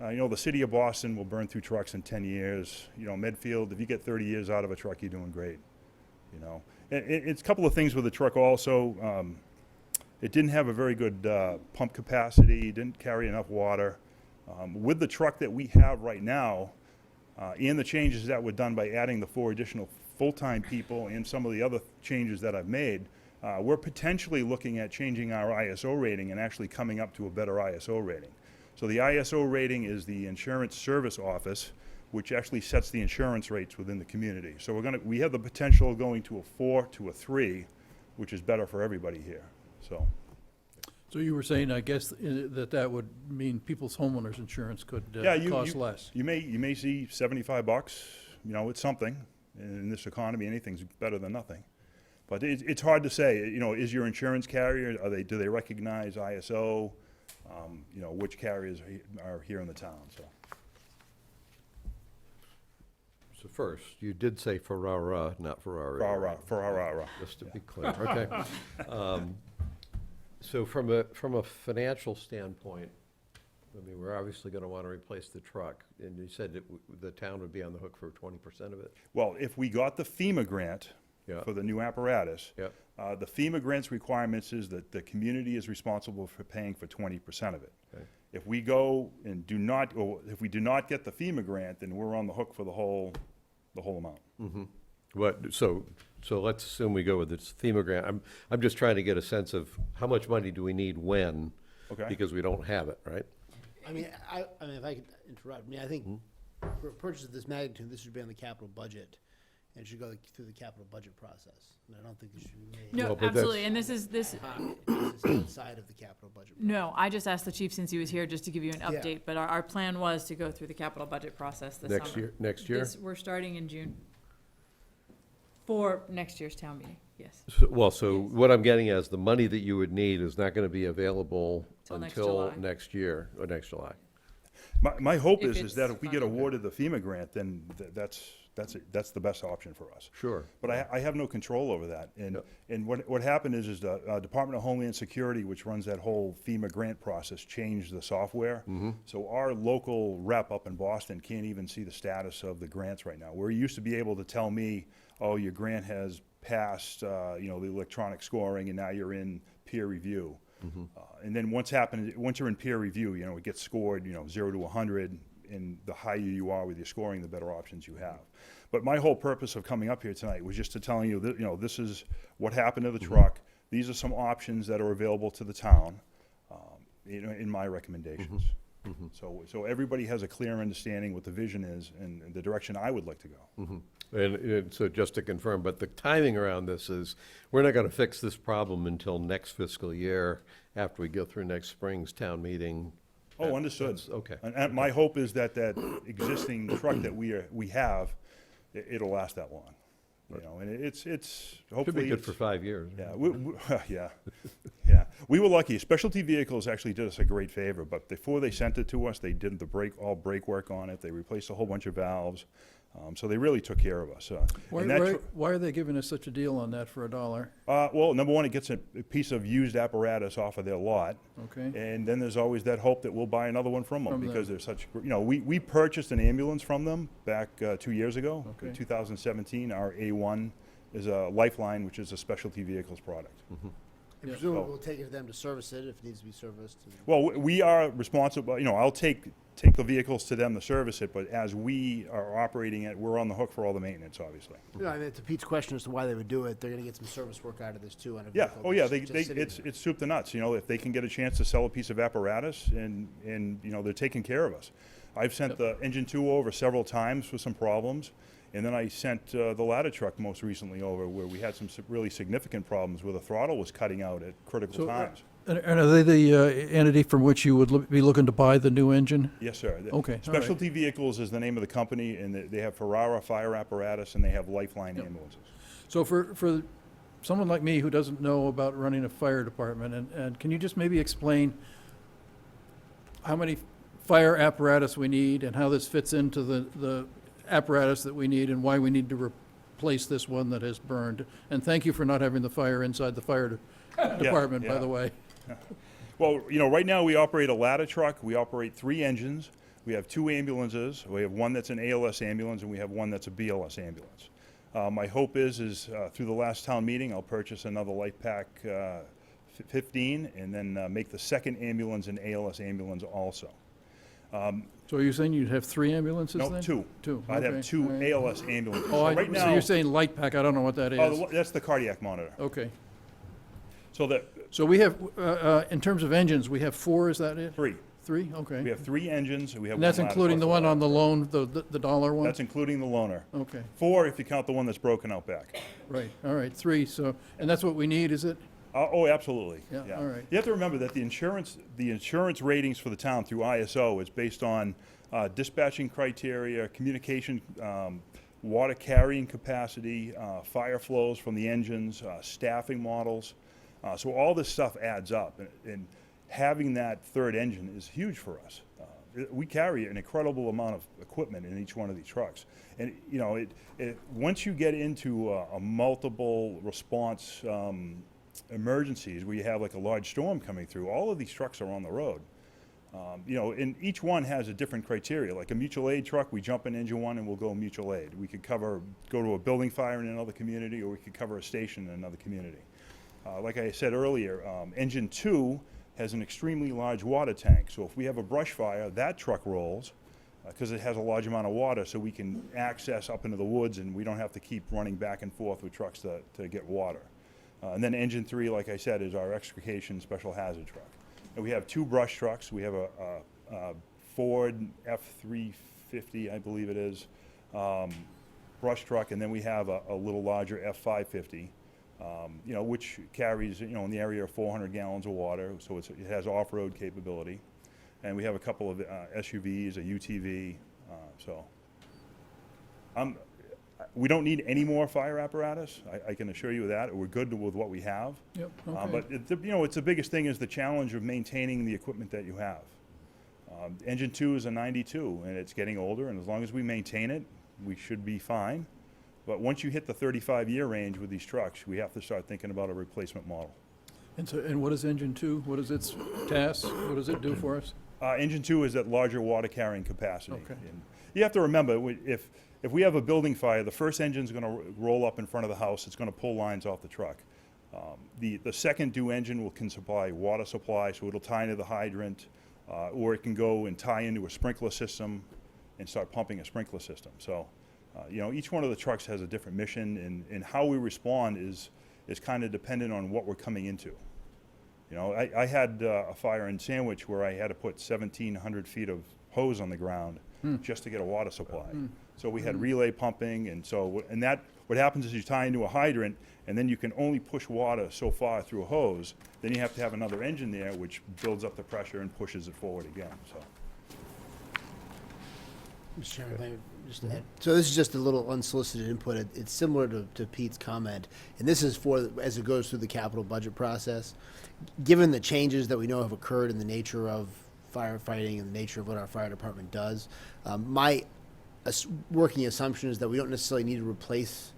You know, the city of Boston will burn through trucks in 10 years. You know, Medfield, if you get 30 years out of a truck, you're doing great. You know, it's a couple of things with the truck also. It didn't have a very good pump capacity, didn't carry enough water. With the truck that we have right now, and the changes that were done by adding the 4 additional full-time people and some of the other changes that I've made, we're potentially looking at changing our ISO rating and actually coming up to a better ISO rating. So the ISO rating is the Insurance Service Office, which actually sets the insurance rates within the community. So we have the potential of going to a 4 to a 3, which is better for everybody here. So So you were saying, I guess, that would mean people's homeowners insurance could Yeah, cost less? You may see $75, it's something. In this economy, anything's better than nothing. But it's hard to say, is your insurance carrier, do they recognize ISO? Which carriers are here in the town, so. So first, you did say Ferrara, not Ferrari. Ferrara. Just to be clear, okay. So from a financial standpoint, I mean, we're obviously gonna wanna replace the truck, and you said that the town would be on the hook for 20% of it? Well, if we got the FEMA grant Yeah. for the new apparatus, Yeah. the FEMA grant's requirements is that the community is responsible for paying for 20% of it. Okay. If we go and if we do not get the FEMA grant, then we're on the hook for the whole amount. So let's assume we go with this FEMA grant. I'm just trying to get a sense of how much money do we need when? Okay. Because we don't have it, right? I mean, if I could interrupt, I think for a purchase of this magnitude, this should be on the capital budget. And it should go through the capital budget process. And I don't think this should be made. No, No, but absolutely, that's- and this is, It's outside of the capital budget. no, I just asked the chief since he was here just to give you an Yeah. update, but our plan was to go through the capital budget process this summer. Next year? We're starting in June. For next year's town meeting, yes. So what I'm getting is the money that you would need is not gonna be available Till next until July. next year, or next July. My hope If is that it's if we get funded. awarded the FEMA grant, then that's the best option for us. Sure. But I have no control over that. Yep. And what happened is the Department of Homeland Security, which runs that whole FEMA grant process, changed the software. So our local rep up in Boston can't even see the status of the grants right now. Where he used to be able to tell me, oh, your grant has passed, the electronic scoring, and now you're in peer review. And then once you're in peer review, it gets scored, 0 to 100, and the higher you are with your scoring, the better options you have. But my whole purpose of coming up here tonight was just to tell you that, this is what happened to the truck. These are some options that are available to the town, in my recommendations. So everybody has a clear understanding what the vision is and the direction I would like to go. And so just to confirm, but the timing around this is, we're not gonna fix this problem until next fiscal year, after we go through next spring's town meeting. Oh, understood. Okay. And my hope is that existing truck that we have, it'll last that long. And it's hopefully. Should be good it's- for 5 years. Yeah, yeah. We were lucky. Specialty Vehicles actually did us a great favor, but before they sent it to us, they did all brake work on it. They replaced a whole bunch of valves. So they really took care of us. And that Why are they giving us such a deal on that for $1? well, number one, it gets a piece of used apparatus off of their lot. Okay. And then there's always that hope that we'll buy another one from them From because them. they're such, we purchased an ambulance from them back 2 years ago. Okay. In 2017, our A1 is a Lifeline, which is a Specialty Vehicles product. And Yeah. presumably we'll take it to them to service it if it needs to be serviced. Well, we are responsible, I'll take the vehicles to them to service it, but as we are operating it, we're on the hook for all the maintenance, obviously. I mean, to Pete's question as to why they would do it, they're gonna get some service work out of this too on a Yeah, vehicle oh yeah, that's just sitting there. it's soup to nuts, if they can get a chance to sell a piece of apparatus and they're taking care of us. I've sent the engine 2 over several times for some problems, and then I sent the ladder truck most recently over where we had some really significant problems where the throttle was cutting out at critical So, times. And are they the entity from which you would be looking to buy the new engine? Yes, sir. Okay, all right. Specialty Vehicles is the name of the company, and they have Ferrara fire apparatus, and they have Lifeline ambulances. So for someone like me who doesn't know about running a fire department, and can you just maybe explain how many fire apparatus we need and how this fits into the apparatus that we need and why we need to replace this one that has burned? And thank you for not having the fire inside the fire department, by yeah. the way. Well, right now we operate a ladder truck, we operate 3 engines, we have 2 ambulances, we have one that's an ALS ambulance, and we have one that's a BLS ambulance. My hope is through the last town meeting, I'll purchase another Light Pack 15, and then make the second ambulance an ALS ambulance also. So are you saying you'd have 3 ambulances then? No, 2. Two, I'd okay, have 2 all right. ALS ambulances. Oh, So right so now, you're saying light pack, I don't know what that is. that's the cardiac monitor. Okay. So We have, in terms of engines, we have 4, is that it? 3. 3, okay. We have 3 engines, and we have And that's one ladder including truck. the one on the loan, the dollar one? That's including the loaner. Okay, 4 if you count the one that's broken out back. right, all right, 3, so, and that's what we need, is it? Oh, absolutely. Yeah, all right. You have to remember that the insurance ratings for the town through ISO is based on dispatching criteria, communication, water carrying capacity, fire flows from the engines, staffing models. So all this stuff adds up, and having that third engine is huge for us. We carry an incredible amount of equipment in each one of these trucks. And, you know, once you get into a multiple response emergencies where you have like a large storm coming through, all of these trucks are on the road. You know, and each one has a different criteria. Like a mutual aid truck, we jump in engine one and we'll go mutual aid. We could go to a building fire in another community, or we could cover a station in another community. Like I said earlier, engine two has an extremely large water tank. So if we have a brush fire, that truck rolls because it has a large amount of water, so we can access up into the woods and we don't have to keep running back and forth with trucks to get water. And then engine three, like I said, is our extrication special hazard truck. And we have two brush trucks. We have a Ford F-350, I believe it is, brush truck, and then we have a little larger F-550. You know, which carries, you know, in the area of 400 gallons of water, so it has off-road capability. And we have a couple of SUVs, a UTV, we don't need any more fire apparatus, I can assure you of that. We're good with what we have. Yep, okay. But, you know, it's the biggest thing is the challenge of maintaining the equipment that you have. Engine 2 is a 92, and it's getting older, and as long as we maintain it, we should be fine. But once you hit the 35-year range with these trucks, we have to start thinking about a replacement model. And what is engine two? What is its task? What does it do for us? Engine 2 is that larger water carrying capacity. Okay. And you have to remember, if we have a building fire, the first engine's going to roll up in front of the house. It's going to pull lines off the truck. The second due engine can supply water supply, so it'll tie into the hydrant, or it can go and tie into a sprinkler system and start pumping a sprinkler system. So, you know, each one of the trucks has a different mission, and how we respond is kind of dependent on what we're coming into. You know, I had a fire in Sandwich where I had to put 1,700 feet of hose on the ground just to get a water supply. So we had relay pumping, and what happens is you tie into a hydrant, and then you can only push water so far through a hose. Then you have to have another engine there, which builds up the pressure and pushes it forward again. So. Mr. Chairman, if I may just add. So this is just a little unsolicited input. It's similar to Pete's comment, and this is for as it goes through the capital budget process. Given the changes that we know have occurred in the nature of firefighting and the nature of what our fire department does, my working assumption is that we don't necessarily need to replace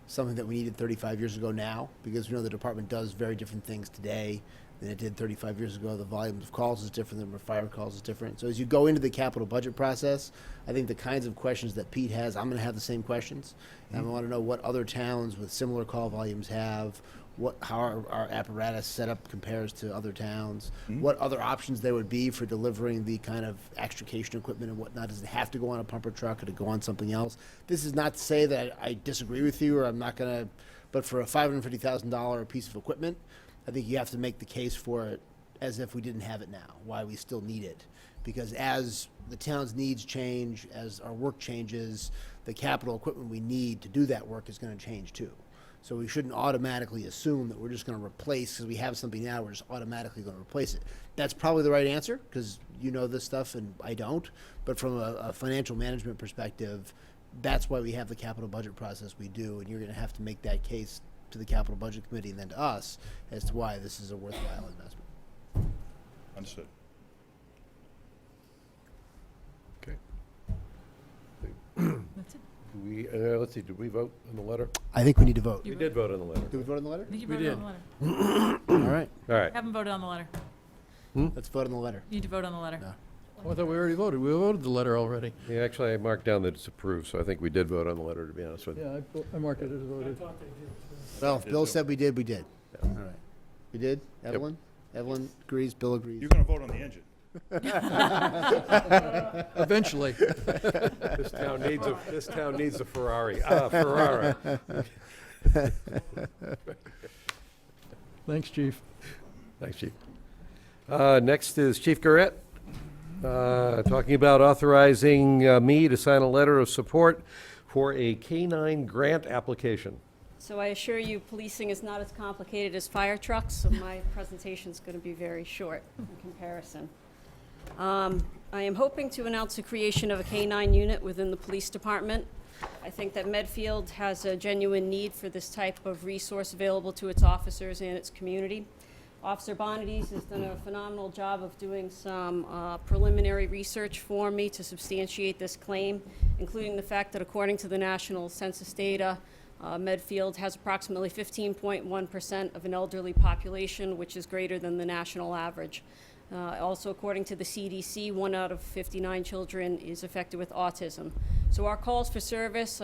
something that we needed 35 years ago now, because we know the department does very different things today than it did 35 years ago. The volume of calls is different, the number of fire calls is different. So as you go into the capital budget process, I think the kinds of questions that Pete has, I'm going to have the same questions. And I want to know what other towns with similar call volumes have, how our apparatus setup compares to other towns, what other options there would be for delivering the kind of extrication equipment and whatnot. Does it have to go on a pumper truck? Could it go on something else? This is not to say that I disagree with you, or I'm not going to, but for a $550,000 piece of equipment, I think you have to make the case for it as if we didn't have it now, why we still need it. Because as the town's needs change, as our work changes, the capital equipment we need to do that work is going to change too. So we shouldn't automatically assume that we're just going to replace, because we have something now, we're just automatically going to replace it. That's probably the right answer, because you know this stuff and I don't. But from a financial management perspective, that's why we have the capital budget process we do, and you're going to have to make that case to the capital budget committee and then to us as to why this is a worthwhile investment. Understood. Okay. That's it. Let's see, did we vote on the letter? I think we need to vote. We did vote on the letter. Did we vote on the letter? I think you We voted did. on the letter. All right, All right. Haven't voted on the letter. let's vote on the letter. You need to vote on the letter. No. Oh, I thought we already voted. We voted the letter already. Yeah, actually, I marked down that it's approved, so I think we did vote on the letter, to be honest with you. Yeah, I marked it as voted. Well, if Bill said we did, we did. All right. We did? Evelyn? Evelyn agrees, Bill agrees. You're going to vote on the engine. Eventually. This town needs a Ferrari. Ferrari. Thanks, Chief. Thanks, Chief. Next is Chief Garrett, talking about authorizing me to sign a letter of support for a K-9 grant application. So I assure you, policing is not as complicated as fire trucks, so my presentation's going to be very short in comparison. I am hoping to announce the creation of a K-9 unit within the police department. I think that Medfield has a genuine need for this type of resource available to its officers and its community. Officer Bonides has done a phenomenal job of doing some preliminary research for me to substantiate this claim, including the fact that according to the national census data, Medfield has approximately 15.1% of an elderly population, which is greater than the national average. Also, according to the CDC, 1 out of 59 children is affected with autism. So our calls for service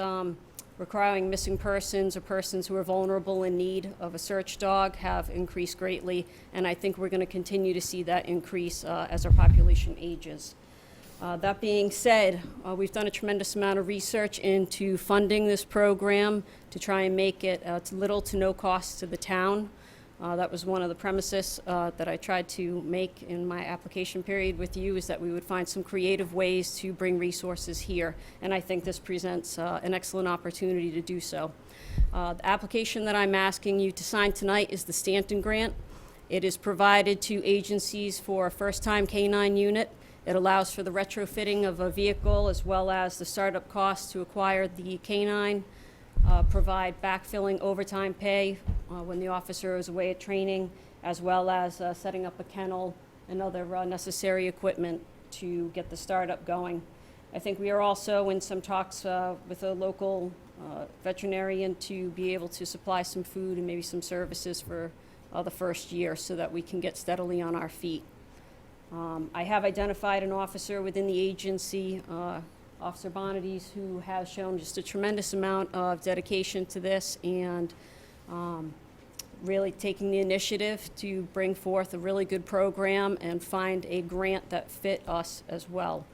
requiring missing persons or persons who are vulnerable in need of a search dog have increased greatly, and I think we're going to continue to see that increase as our population ages. That being said, we've done a tremendous amount of research into funding this program to try and make it to little to no cost to the town. That was one of the premises that I tried to make in my application period with you, is that we would find some creative ways to bring resources here, and I think this presents an excellent opportunity to do so. The application that I'm asking you to sign tonight is the Stanton Grant. It is provided to agencies for a first-time K-9 unit. It allows for the retrofitting of a vehicle as well as the startup costs to acquire the K-9, provide backfilling overtime pay when the officer is away at training, as well as setting up a kennel and other necessary equipment to get the startup going. I think we are also in some talks with a local veterinarian to be able to supply some food and maybe some services for the first year so that we can get steadily on our feet. I have identified an officer within the agency, Officer Bonides, who has shown just a tremendous amount of dedication to this and really taking the initiative to bring forth a really good program and find a grant that fit us as well.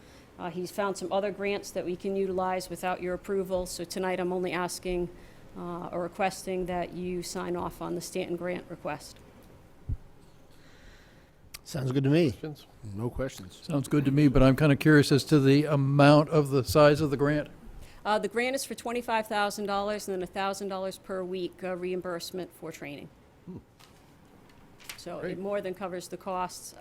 He's found some other grants that we can utilize without your approval, so tonight I'm only asking or requesting that you sign off on the Stanton Grant request. Sounds good to me. Questions? No questions. Sounds good to me, but I'm kind of curious as to the amount of the size of the grant. The grant is for $25,000 and then $1,000 per week reimbursement for training. So Great. it more than covers the costs.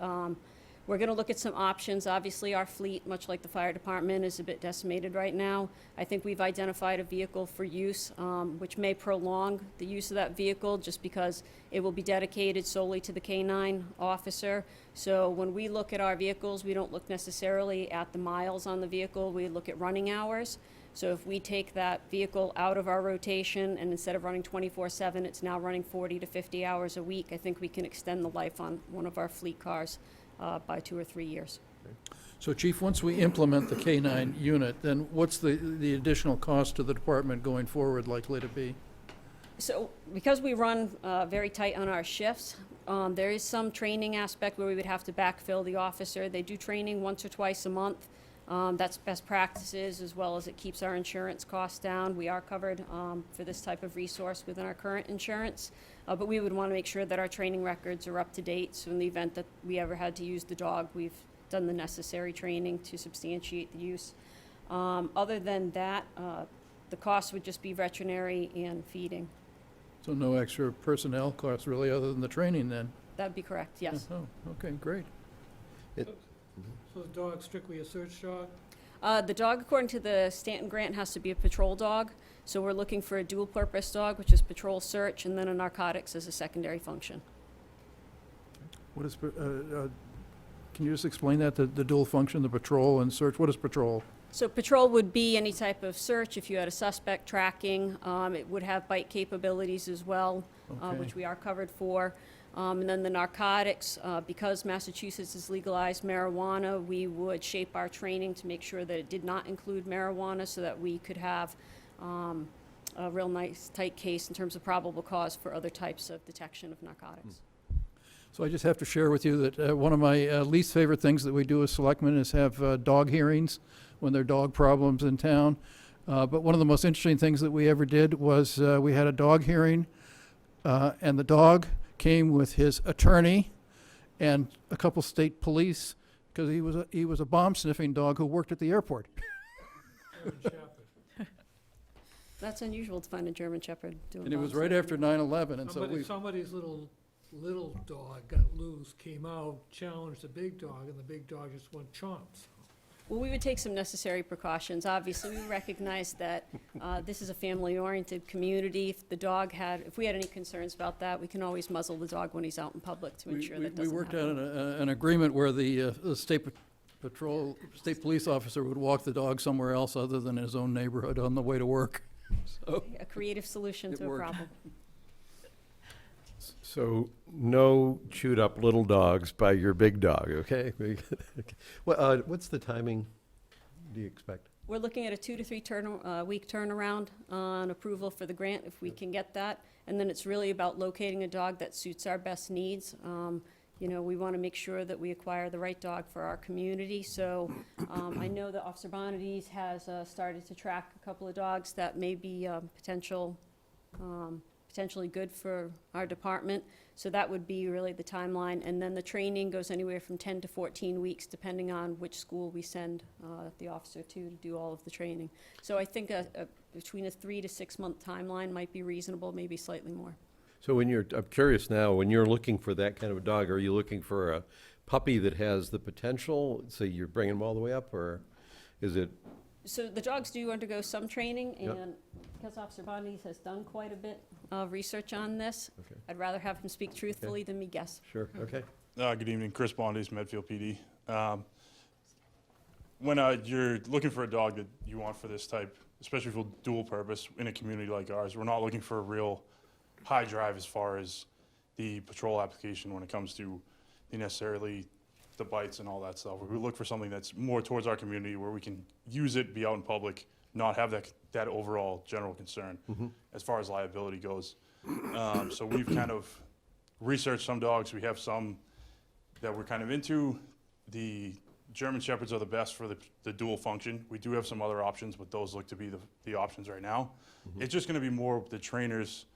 We're going to look at some options. Obviously, our fleet, much like the fire department, is a bit decimated right now. I think we've identified a vehicle for use, which may prolong the use of that vehicle just because it will be dedicated solely to the K-9 officer. So when we look at our vehicles, we don't look necessarily at the miles on the vehicle. We look at running hours. So if we take that vehicle out of our rotation and instead of running 24/7, it's now running 40 to 50 hours a week, I think we can extend the life on one of our fleet cars by 2 or 3 years. So Chief, once we implement the K-9 unit, then what's the additional cost to the department going forward likely to be? So because we run very tight on our shifts, there is some training aspect where we would have to backfill the officer. They do training once or twice a month. That's best practices, as well as it keeps our insurance costs down. We are covered for this type of resource within our current insurance, but we would want to make sure that our training records are up to date. So in the event that we ever had to use the dog, we've done the necessary training to substantiate the use. Other than that, the cost would just be veterinary and feeding. So no extra personnel costs really, other than the training then? That'd be correct, yes. Oh, okay, great. So the dog's strictly a search dog? The dog, according to the Stanton Grant, has to be a patrol dog. So we're looking for a dual-purpose dog, which is patrol search, and then a narcotics as a secondary function. What is, can you just explain that, the dual function, the patrol and search? What is patrol? So patrol would be any type of search. If you had a suspect tracking, it would have bite capabilities as well, Okay. which we are covered for. And then the narcotics, because Massachusetts has legalized marijuana, we would shape our training to make sure that it did not include marijuana so that we could have a real nice tight case in terms of probable cause for other types of detection of narcotics. So I just have to share with you that one of my least favorite things that we do as selectmen is have dog hearings when there are dog problems in town. But one of the most interesting things that we ever did was we had a dog hearing, and the dog came with his attorney and a couple state police because he was a bomb sniffing dog who worked at the airport. That's unusual to find a German Shepherd doing And it was dogs. right after 9/11, and so we, Somebody's little dog got loose, came out, challenged the big dog, and the big dog just went chomps. Well, we would take some necessary precautions. Obviously, we recognize that this is a family-oriented community. If we had any concerns about that, we can always muzzle the dog when he's out in public to ensure that we doesn't worked happen. out an agreement where the state police officer would walk the dog somewhere else other than his own neighborhood on the way to work. So, A creative solution It to a worked. problem. So no chewed-up little dogs by your big dog, okay? Well, what's the timing do you expect? We're looking at a 2 to 3 week turnaround on approval for the grant, if we can get that. And then it's really about locating a dog that suits our best needs. We want to make sure that we acquire the right dog for our community. So I know that Officer Bonides has started to track a couple of dogs that may be potentially good for our department. So that would be really the timeline. And then the training goes anywhere from 10 to 14 weeks, depending on which school we send the officer to do all of the training. So I think between a 3 to 6 month timeline might be reasonable, maybe slightly more. So I'm curious now, when you're looking for that kind of a dog, are you looking for a puppy that has the potential, so you're bringing them all the way up, or is it? So the dogs do undergo some training, Yep. and because Officer Bonides has done quite a bit of research on this, Okay. I'd rather have him speak truthfully than me guess. Sure, okay. Good evening, Chris Bondi's Medfield PD. When you're looking for a dog that you want for this type, especially for dual purpose in a community like ours, we're not looking for a real high drive as far as the patrol application when it comes to necessarily the bites and all that stuff. We look for something that's more towards our community where we can use it, be out in public, not have that overall general concern as far as liability goes. So we've kind of researched some dogs. We have some that we're kind of into. The German Shepherds are the best for the dual function. We do have some other options, but those look to be the options right now. It's just going to be more the trainers.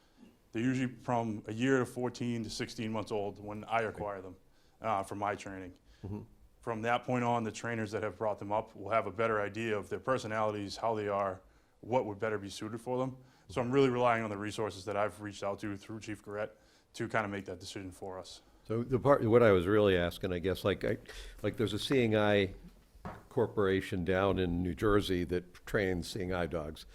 They're usually from a year to 14 to 16 months old when I acquire them from my training. From that point on, the trainers that have brought them up will have a better idea of their personalities, how they are, what would better be suited for them. So I'm really relying on the resources that I've reached out to through Chief Garrett to kind of make that decision for us. So what I was really asking, I guess, like there's a seeing eye corporation down in New Jersey that trains seeing eye dogs.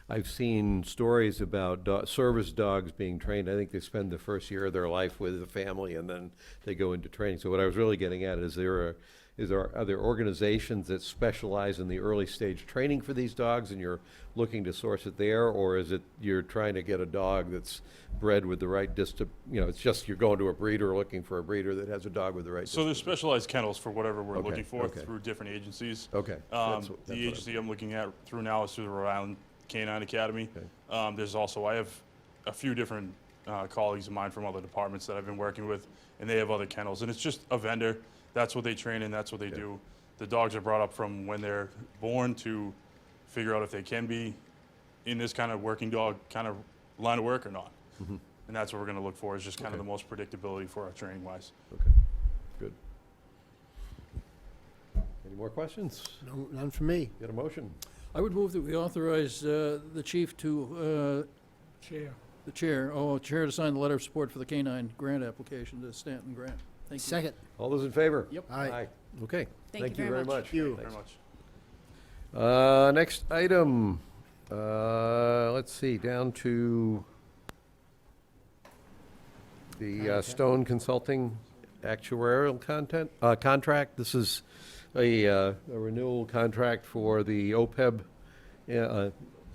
I've seen stories about service dogs being trained. I think they spend the first year of their life with the family and then they go into training. So what I was really getting at is are there organizations that specialize in the early stage training for these dogs and you're looking to source it there, or is it you're trying to get a dog that's bred with the right it's just you're going to a breeder looking for a breeder that has a dog with the right So there's specialized kennels for whatever we're Okay, looking for okay. through different agencies. Okay. The agency I'm looking at through now is through the Rhode Island Canine Academy. Okay. There's also, I have a few different colleagues of mine from other departments that I've been working with, and they have other kennels. And it's just a vendor. That's what they train in. That's what they do. The dogs are brought up from when they're born to figure out if they can be in this kind of working dog kind of line of work or not. And that's what we're going to look for, is just kind of Okay. the most predictability for our training wise. Okay, good. Any more questions? No, none for me. Get a motion? I would move that we authorize the chief to, Chair. the chair to sign the letter of support for the K-9 grant application, the Stanton grant. Thank you. Second. All those in favor? Yep. Aye. Okay. Thank you very much. much. Thank you. Very much. Next item, let's see, down to the Stone Consulting actuarial contract. This is a renewal contract for the OPEB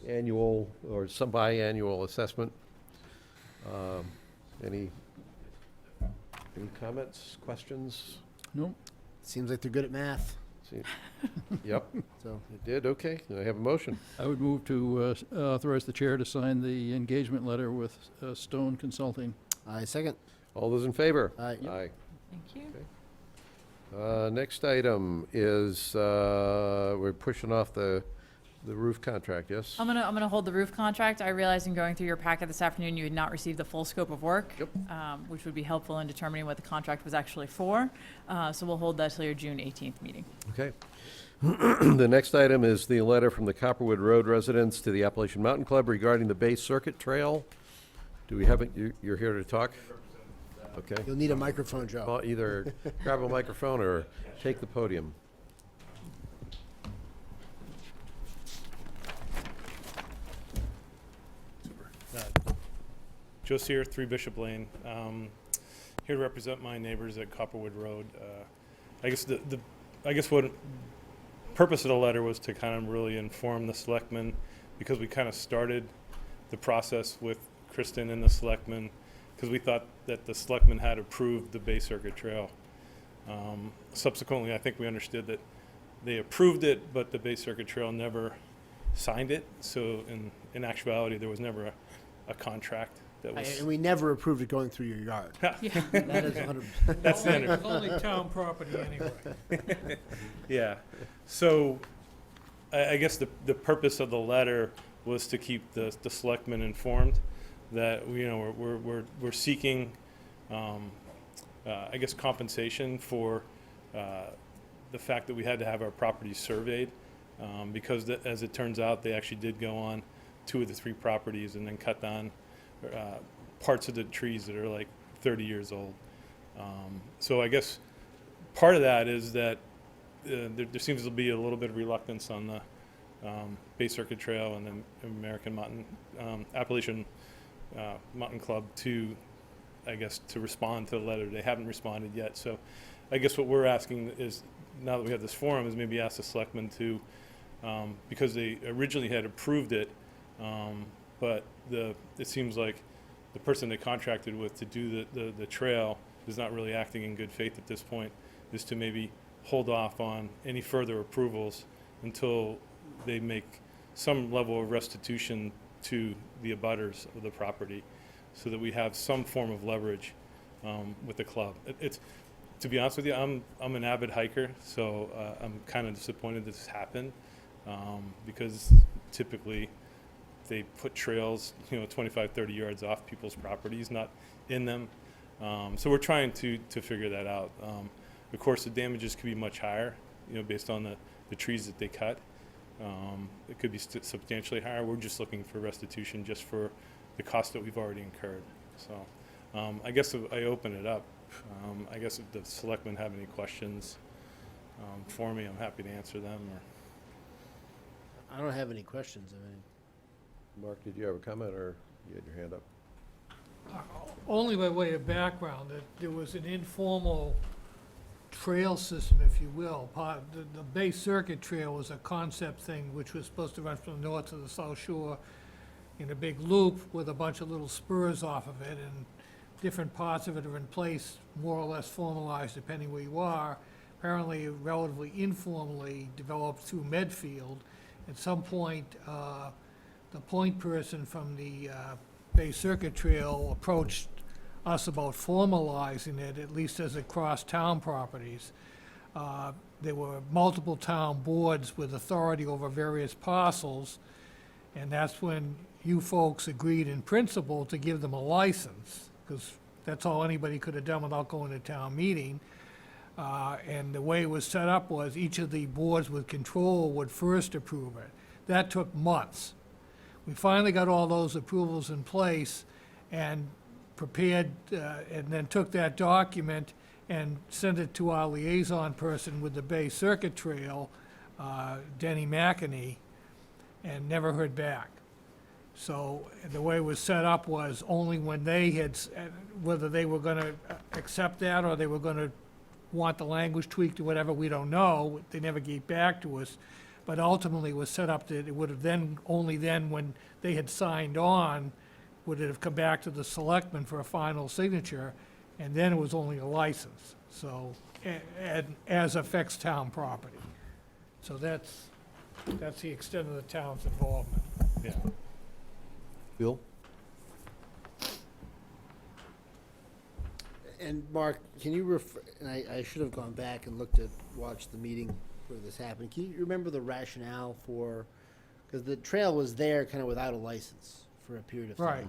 annual or some biannual assessment. Any comments, questions? No? Seems like they're good at math, See- Yep, so. it did, okay. I have a motion. I would move to authorize the chair to sign the engagement letter with Stone Consulting. I second. All those in favor? Aye. Aye. Thank you. Next item is, we're pushing off the roof contract, yes? I'm gonna hold the roof contract. I realized in going through your packet this afternoon, you had not received the full scope of work. Yep. Which would be helpful in determining what the contract was actually for. So we'll hold that till your June 18th meeting. Okay. The next item is the letter from the Copperwood Road residents to the Appalachian Mountain Club regarding the Bay Circuit Trail. Do we have it? You're here to talk? Okay. You'll need a microphone, Joe. Well, either grab a microphone or take the podium. Joe Sear, 3 Bishop Lane. Here to represent my neighbors at Copperwood Road. I guess what purpose of the letter was to kind of really inform the selectmen, because we kind of started the process with Kristen and the selectmen, because we thought that the selectmen had approved the Bay Circuit Trail. Subsequently, I think we understood that they approved it, but the Bay Circuit Trail never signed it. So in actuality, there was never a contract that was. And we never approved it going through your yard. That is 100%. That's the end. Only town property anyway. Yeah. So I guess the purpose of the letter was to keep the selectmen informed that, you know, we're seeking, I guess, compensation for the fact that we had to have our properties surveyed, because as it turns out, they actually did go on 2 of the 3 properties and then cut down parts of the trees that are like 30 years old. So I guess part of that is that there seems to be a little bit of reluctance on the Bay Circuit Trail and the American Mountain, Appalachian Mountain Club to, I guess, to respond to the letter. They haven't responded yet. So I guess what we're asking is, now that we have this forum, is maybe ask the selectmen to, because they originally had approved it, but it seems like the person they contracted with to do the trail is not really acting in good faith at this point, is to maybe hold off on any further approvals until they make some level of restitution to the abutters of the property, so that we have some form of leverage with the club. It's to be honest with you, I'm an avid hiker, so I'm kind of disappointed this happened, because typically they put trails, 25, 30 yards off people's properties, not in them. So we're trying to figure that out. Of course, the damages could be much higher, based on the trees that they cut. It could be substantially higher. We're just looking for restitution just for the cost that we've already incurred. So I guess if I open it up. I guess if the selectmen have any questions for me, I'm happy to answer them. Or I don't have any questions. Mark, did you have a comment, or you had your hand up? Only by way of background, that there was an informal trail system, if you will. The Bay Circuit Trail was a concept thing which was supposed to run from the north to the south shore in a big loop with a bunch of little spurs off of it, and different parts of it are in place, more or less formalized depending where you are. Apparently, relatively informally developed through Medfield. At some point, the point person from the Bay Circuit Trail approached us about formalizing it, at least as it crossed town properties. There were multiple town boards with authority over various parcels, and that's when you folks agreed in principle to give them a license, because that's all anybody could have done without going to town meeting. And the way it was set up was each of the boards with control would first approve it. That took months. We finally got all those approvals in place and prepared, and then took that document and sent it to our liaison person with the Bay Circuit Trail, Denny McInerney, and never heard back. So the way it was set up was only when they had, whether they were gonna accept that or they were gonna want the language tweaked or whatever, we don't know. They never gave back to us. But ultimately it was set up that it would have then, only then when they had signed on, would it have come back to the selectmen for a final signature, and then it was only a license. So, and as affects town property. So that's the extent of the town's involvement. yeah. Bill? And Mark, can you and I should have gone back and watched the meeting where this happened. Can you remember the rationale for, because the trail was there kind of without a license for a period of time. Right.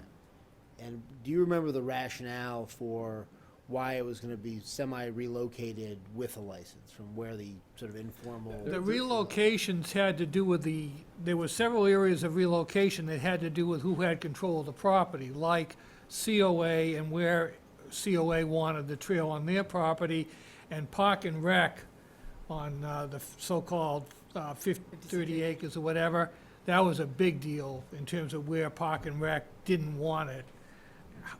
And do you remember the rationale for why it was going to be semi-relocated with a license from where the sort of informal. The relocations had to do with there were several areas of relocation that had to do with who had control of the property, like COA and where COA wanted the trail on their property, and Park and Rec on the so-called 30 acres or whatever. That was a big deal in terms of where Park and Rec didn't want it.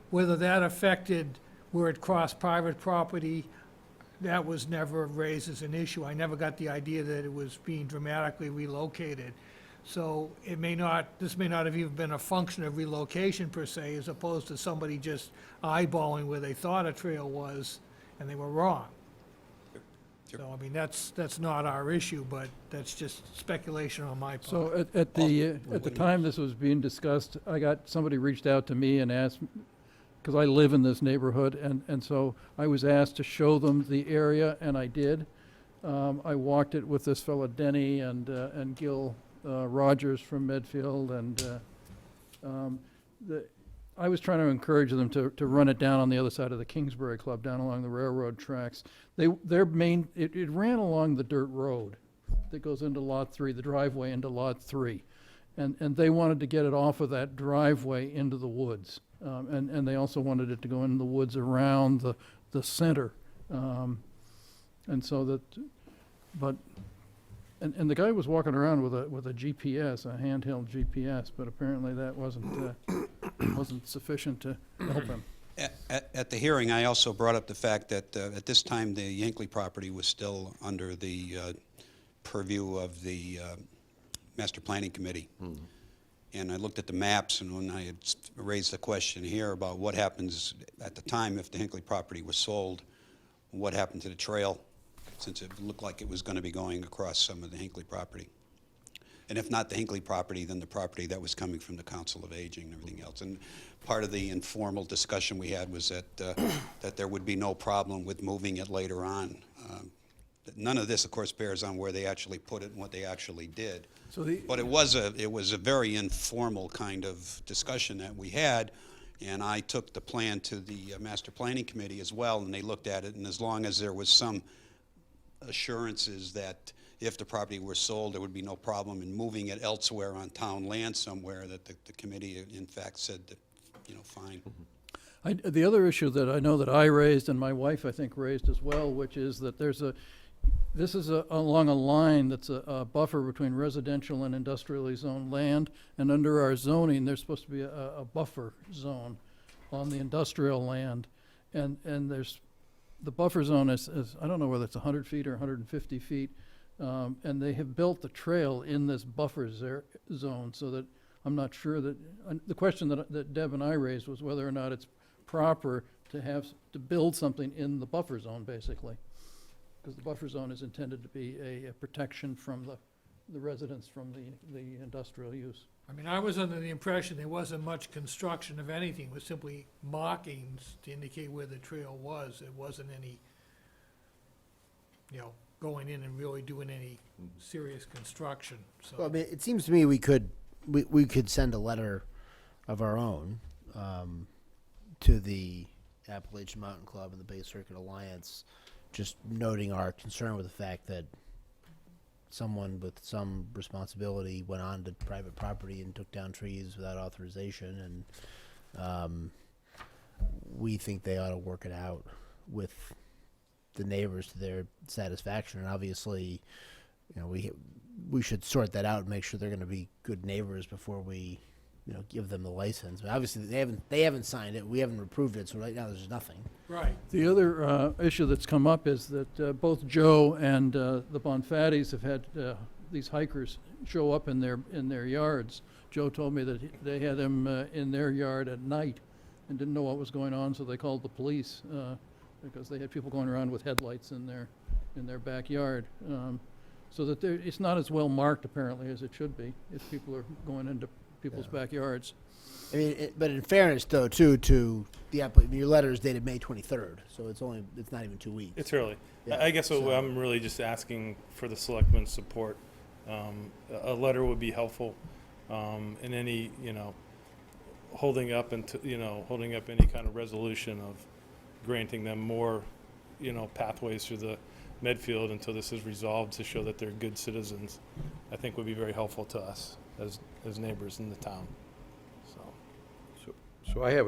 Whether that affected where it crossed private property, that was never raised as an issue. I never got the idea that it was being dramatically relocated. So this may not have even been a function of relocation per se, as opposed to somebody just eyeballing where they thought a trail was, and they were wrong. So, I mean, that's not our issue, but that's just speculation on my part. So at the time this was being discussed, somebody reached out to me and asked, because I live in this neighborhood, and so I was asked to show them the area, and I did. I walked it with this fella Denny and Gil Rogers from Medfield, and I was trying to encourage them to run it down on the other side of the Kingsbury Club, down along the railroad tracks. It ran along the dirt road that goes into Lot 3, the driveway into Lot 3. And they wanted to get it off of that driveway into the woods. And they also wanted it to go in the woods around the center. And so that, but, and the guy was walking around with a GPS, a handheld GPS, but apparently that wasn't sufficient to help him. At the hearing, I also brought up the fact that at this time, the Yankley property was still under the purview of the Master Planning Committee. Mm-hmm. And I looked at the maps, and when I had raised the question here about what happens at the time if the Hinckley property was sold, what happened to the trail, since it looked like it was going to be going across some of the Hinckley property. And if not the Hinckley property, then the property that was coming from the Council of Aging and everything else. And part of the informal discussion we had was that that there would be no problem with moving it later on. None of this, of course, bears on where they actually put it and what they actually did. But it was a very informal kind of discussion that we had, and I took the plan to the Master Planning Committee as well, and they looked at it, and as long as there was some assurances that if the property were sold, there would be no problem in moving it elsewhere on town land somewhere, that the committee, in fact, said that, fine. The other issue that I know that I raised, and my wife, I think, raised as well, which is that this is along a line that's a buffer between residential and industrially zoned land, and under our zoning, there's supposed to be a buffer zone on the industrial land, and the buffer zone is, I don't know whether it's 100 feet or 150 feet, and they have built the trail in this buffer zone, so that I'm not sure that, the question that Deb and I raised was whether or not it's proper to build something in the buffer zone, basically. Because the buffer zone is intended to be a protection from the residents from the industrial use. I mean, I was under the impression there wasn't much construction of anything. It was simply markings to indicate where the trail was. It wasn't any, going in and really doing any serious construction, so. Well, I mean, it seems to me we could send a letter of our own to the Appalachian Mountain Club and the Bay Circuit Alliance, just noting our concern with the fact that someone with some responsibility went on to private property and took down trees without authorization, and we think they ought to work it out with the neighbors to their satisfaction. And obviously, we should sort that out and make sure they're going to be good neighbors before we, give them the license. But obviously, they haven't signed it. We haven't approved it. So right now, there's nothing. Right. The other issue that's come up is that both Joe and the Bonfattis have had these hikers show up in their yards. Joe told me that they had them in their yard at night and didn't know what was going on, so they called the police because they had people going around with headlights in their backyard. So that it's not as well marked apparently as it should be if people are going into people's backyards. I mean, but in fairness, though, to the your letter is dated May 23rd, so it's not even 2 weeks. It's early. Yeah, I guess I'm really just asking for the selectmen's support. A letter would be helpful, in any, holding up any kind of resolution granting them more, pathways through the Medfield until this is resolved to show that they're good citizens, I think would be very helpful to us as neighbors in the town. So, So I have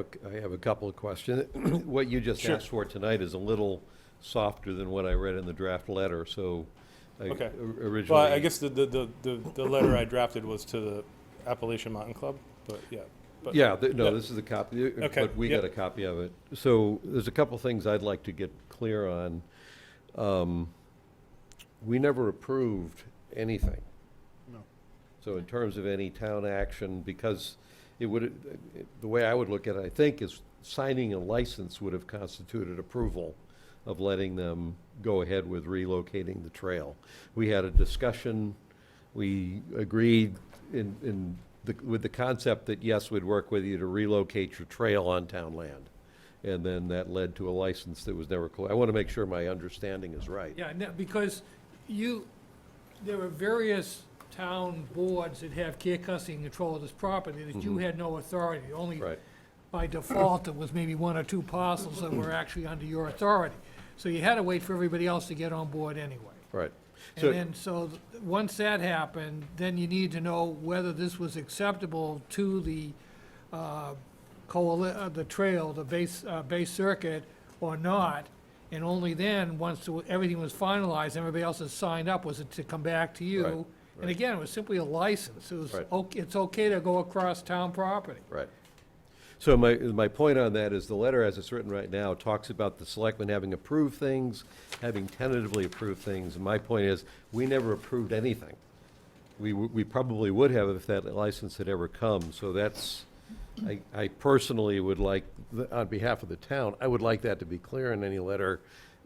a couple of questions. What you just Sure. asked for tonight is a little softer than what I read in the draft letter, so okay. originally. Well, I guess the letter I drafted was to the Appalachian Mountain Club, but yeah. But, Yeah, yeah. this is a copy, Okay, but we yep. got a copy of it. So there's a couple things I'd like to get clear on. We never approved anything. No. So in terms of any town action, because the way I would look at it, I think, is signing a license would have constituted approval of letting them go ahead with relocating the trail. We had a discussion, we agreed with the concept that, yes, we'd work with you to relocate your trail on town land. And then that led to a license that was never I want to make sure my understanding is right. Yeah, because there are various town boards that have care, custody, and control of this property that you had no authority. Only Right. by default, it was maybe 1 or 2 parcels that were actually under your authority. So you had to wait for everybody else to get on board anyway. Right. And then, once that happened, then you need to know whether this was acceptable to the the trail, the base circuit, or not. And only then, once everything was finalized, everybody else has signed up, was it to come back to you. Right, And right. again, it was simply a license. It was, Right. it's okay to go across town property. Right. So my point on that is the letter as it's written right now talks about the selectmen having approved things, having tentatively approved things. And my point is, we never approved anything. We probably would have if that license had ever come. So that's, I personally would like, on behalf of the town, I would like that to be clear in any letter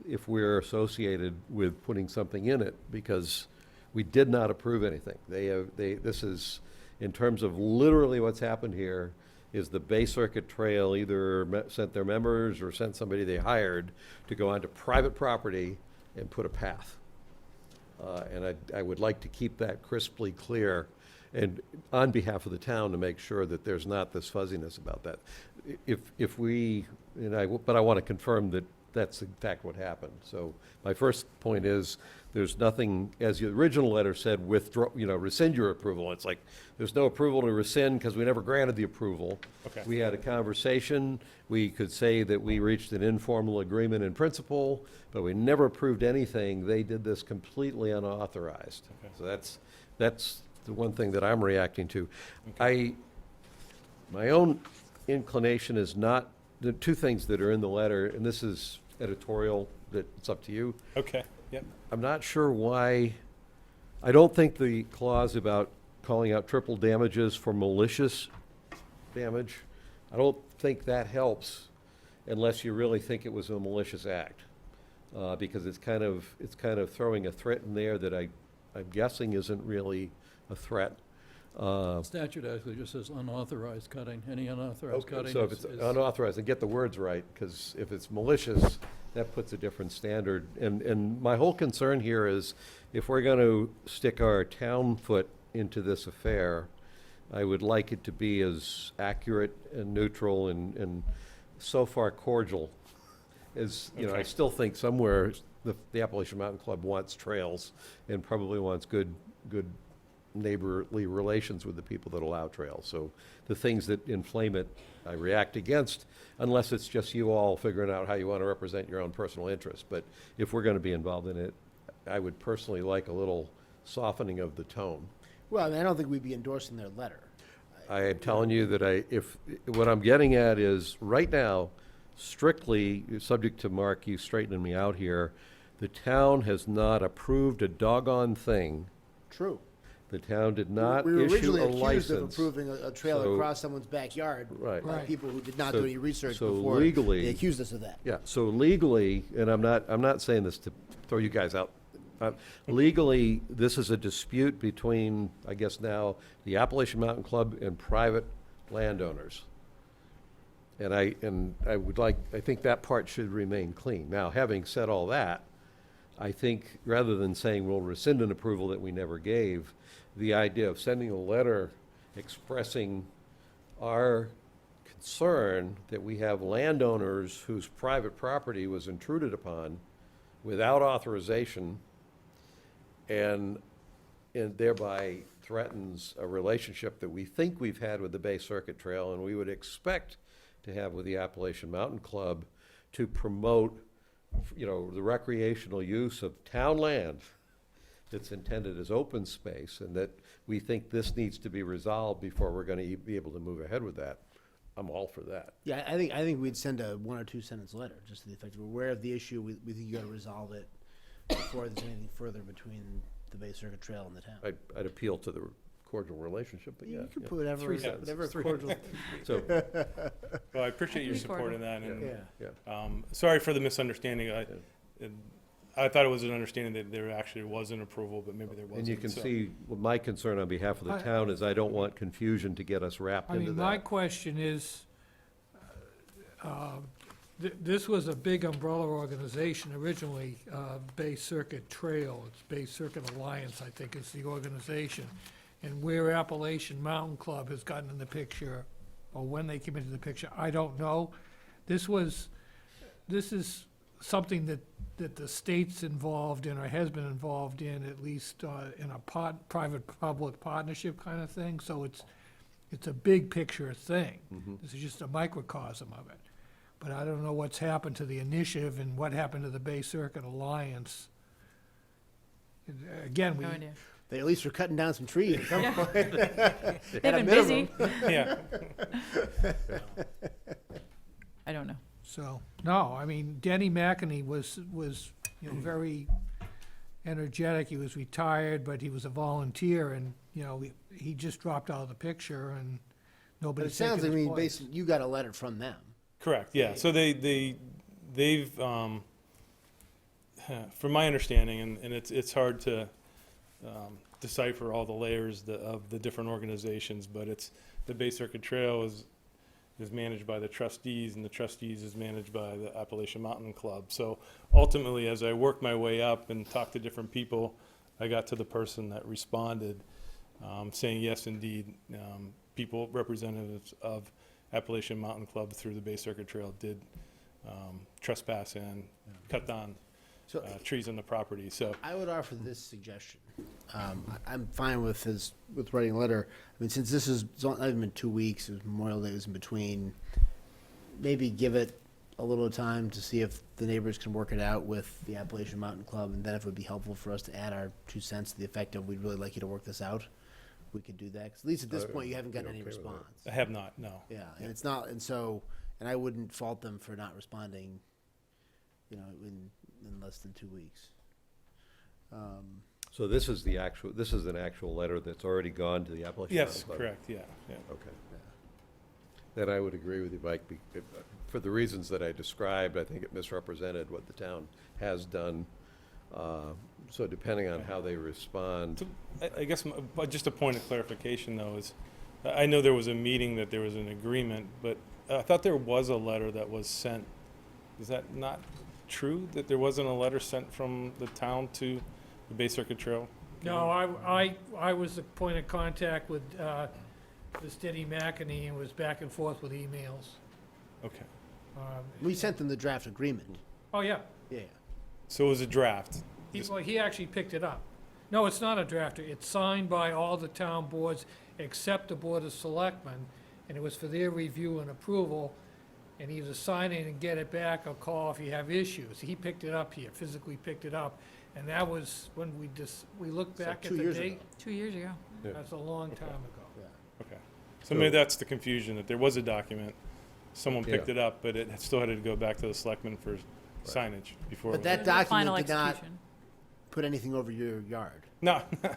if we're associated with putting something in it, because we did not approve anything. This is, in terms of literally what's happened here, is the Bay Circuit Trail either sent their members or sent somebody they hired to go onto private property and put a path. And I would like to keep that crisply clear, and on behalf of the town, to make sure that there's not this fuzziness about that. If we, but I want to confirm that that's in fact what happened. So my first point is, there's nothing, as the original letter said, withdraw, rescind your approval. It's like, there's no approval to rescind because we never granted the approval. Okay. We had a conversation. We could say that we reached an informal agreement in principle, but we never approved anything. They did this completely unauthorized. Okay. So that's the one thing that I'm reacting to. My own inclination is not, the two things that are in the letter, and this is editorial, that it's up to you. Okay, yep. I'm not sure why, I don't think the clause about calling out triple damages for malicious damage, I don't think that helps unless you really think it was a malicious act. Because it's kind of throwing a threat in there that I'm guessing isn't really a threat. Statute actually just says unauthorized cutting, any unauthorized cutting. So if it's unauthorized, and get the words right, because if it's malicious, that puts a different standard. And my whole concern here is, if we're going to stick our town foot into this affair, I would like it to be as accurate and neutral and so far cordial as, I Okay. still think somewhere the Appalachian Mountain Club wants trails and probably wants good neighborly relations with the people that allow trails. So the things that inflame it, I react against, unless it's just you all figuring out how you want to represent your own personal interests. But if we're going to be involved in it, I would personally like a little softening of the tone. Well, I mean, I don't think we'd be endorsing their letter. I am telling you that what I'm getting at is, right now, strictly, subject to Mark, you straightening me out here, the town has not approved a doggone thing. True. The town did not We were issue originally a accused of license. approving a trail So- across someone's backyard Right. by Right. people who did not So- do any research so before legally- they accused us of that. Yeah, so legally, and I'm not saying this to throw you guys out. Legally, this is a dispute between, I guess now, the Appalachian Mountain Club and private landowners. And I think that part should remain clean. Now, having said all that, I think rather than saying we'll rescind an approval that we never gave, the idea of sending a letter expressing our concern that we have landowners whose private property was intruded upon without authorization and thereby threatens a relationship that we think we've had with the Bay Circuit Trail and we would expect to have with the Appalachian Mountain Club to promote, the recreational use of town land that's intended as open space, and that we think this needs to be resolved before we're gonna be able to move ahead with that. I'm all for that. Yeah, I think we'd send a 1 or 2 sentence letter, just to the effect, we're aware of the issue, we think you gotta resolve it before there's anything further between the Bay Circuit Trail and the town. I'd appeal to the cordial relationship, but yeah. You can yeah. put whatever, Three sentences, whatever three. cordial. So, Well, I appreciate your support in that, and, yeah. sorry for the misunderstanding. I thought it was an understanding that there actually was an approval, but maybe there wasn't. And you can so- see, well, my concern on behalf of the town is I don't want confusion to get us wrapped I into mean, my that. question is, this was a big umbrella organization originally, Bay Circuit Trail, it's Bay Circuit Alliance, I think is the organization. And where Appalachian Mountain Club has gotten in the picture, or when they came into the picture, I don't know. This is something that the state's involved in, or has been involved in, at least in a private-public partnership kind of thing, so it's a big picture thing. This is just a microcosm of it. But I don't know what's happened to the initiative and what happened to the Bay Circuit Alliance. Again, we, No idea. They at least were cutting down some trees at some point. They've At a been busy. Yeah. I don't know. so, no, I mean, Denny McInerney was, very energetic. He was retired, but he was a volunteer, and, he just dropped out of the picture, and But nobody's it sounds taken like, his place. basically, you got a letter from them. Correct, yeah. So they've, from my understanding, and it's hard to decipher all the layers of the different organizations, but it's, the Bay Circuit Trail is managed by the trustees, and the trustees is managed by the Appalachian Mountain Club. So ultimately, as I worked my way up and talked to different people, I got to the person that responded, saying, yes, indeed, people, representatives of Appalachian Mountain Club through the Bay Circuit Trail did trespass and cut down So trees on the property, so. I would offer this suggestion. I'm fine with writing a letter. I mean, since this is, it's not even been 2 weeks, Memorial Day is in between, maybe give it a little time to see if the neighbors can work it out with the Appalachian Mountain Club, and then if it would be helpful for us to add our 2 cents to the effect of, we'd really like you to work this out, we could do that. 'Cause at least at this point, you haven't gotten any okay with that. response. I have not, no. Yeah, and it's not, and I wouldn't fault them for not responding, in less than 2 weeks. So this is an actual letter that's already gone to the Appalachian Mountain Yes, Club? correct, yeah. Okay. Then I would agree with you, Mike, for the reasons that I described, I think it misrepresented what the town has done. So depending on how they respond. So, I guess, but just a point of clarification, though, is, I know there was a meeting that there was an agreement, but I thought there was a letter that was sent. Is that not true, that there wasn't a letter sent from the town to the Bay Circuit Trail? No, I was the point of contact with this Denny McInerney, and was back and forth with emails. Okay. We sent them the draft agreement. Oh, yeah. Yeah. So it was a draft. He actually picked it up. No, it's not a drafter. It's signed by all the town boards except the Board of Selectmen, and it was for their review and approval, and either sign it and get it back or call if you have issues. He picked it up here, physically picked it up, and that was when we looked So back at 2 the years date. ago. 2 years ago. Yeah. That's a long time ago. Okay. So maybe that's the confusion, that there was a document, someone picked Yeah. it up, but it still had to go back to the selectmen for signage before. But it that was- document Final did not execution. put anything over your yard. No, No,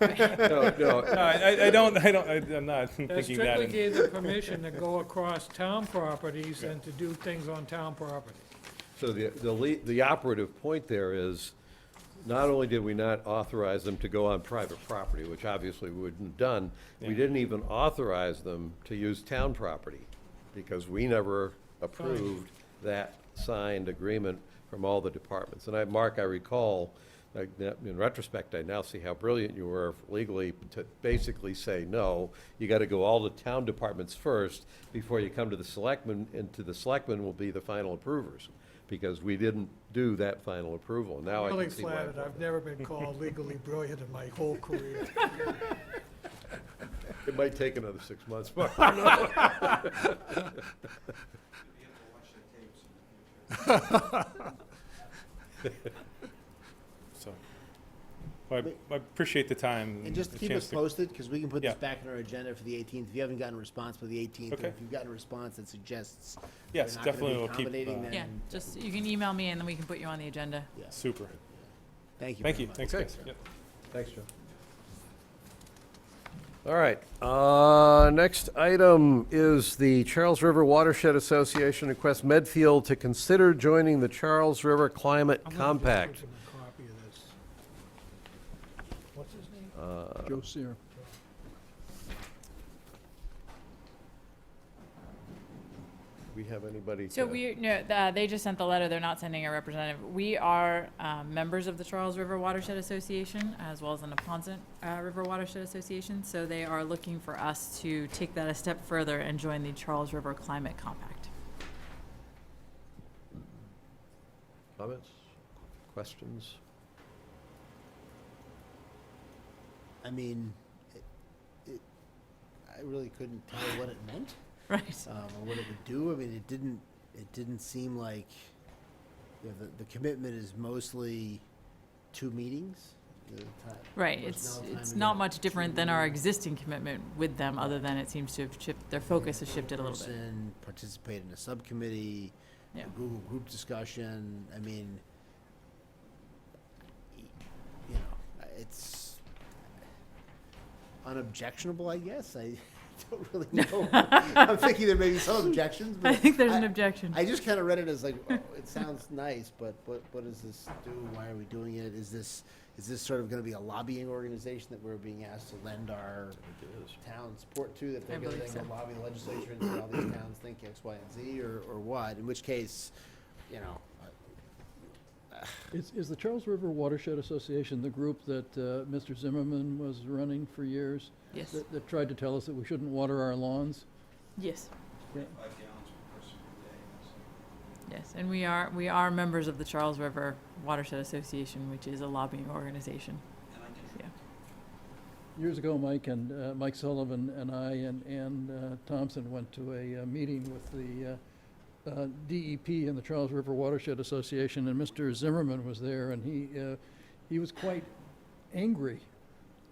no, I don't, I'm not That thinking that. strictly in- gave the permission to go across town properties and to do things on town property. So the operative point there is, not only did we not authorize them to go on private property, which obviously we wouldn't have done, we Yeah. didn't even authorize them to use town property, because we never approved that signed agreement from all the departments. And Mark, I recall In retrospect, I now see how brilliant you were legally to basically say, no, you got to go all the town departments first before you come to the selectmen, and to the selectmen will be the final approvers, because we didn't do that final approval. Now I Really can see why. flattered. I've never been called legally brilliant in my whole career. It might take another 6 months, Mark. So, well, I appreciate the time. And just the keep chance us to- posted, because we can put this Yeah. back on our agenda for the 18th. If you haven't gotten a response by the 18th, or Okay. if you've gotten a response that suggests Yes, they're not gonna definitely be we'll keep, accommodating, then Yeah, just, you can email me and then we can put you on the agenda. Super. thank you. Thank very you. much. Thanks, Okay. guys. Yep. Thanks, Joe. All right, next item is the Charles River Watershed Association requests Medfield to consider joining the Charles River Climate I'm gonna just Compact. give him a copy of this. What's his name? Joe Sear. We have anybody? So to- we, no, they just sent the letter, they're not sending a representative. We are members of the Charles River Watershed Association, as well as the Neponset River Watershed Association, so they are looking for us to take that a step further and join the Charles River Climate Compact. Comments? Questions? I mean, I really couldn't tell what it meant. Right. Or what it would do. I mean, it didn't seem like, the commitment is mostly 2 meetings. The Right, personnel time it's and not the much different than our existing commitment with them, other than it seems to have their focus has shifted a little bit. person participate in a subcommittee, Yeah. a Google group discussion. I mean, it's unobjectionable, I guess. I don't really know. I'm thinking there may be some objections, but I think there's an objection. I just kind of read it as like, oh, it sounds nice, but what does this do? Why are we doing it? Is this sort of going to be a lobbying organization that we're being asked to lend our town support to? That they're I going to believe then go so. lobby the legislature and say all these towns think X, Y, and Z, or what? In which case, Is the Charles River Watershed Association the group that Mr. Zimmerman was running for years? Yes, That tried to tell us that we shouldn't water our lawns? yes, 5 gallons per person per day. yes, and we are members of the Charles River Watershed Association, which is a lobbying organization. Yeah. Years ago, Mike Sullivan and I and Ann Thompson went to a meeting with the DEP and the Charles River Watershed Association, and Mr. Zimmerman was there, and he was quite angry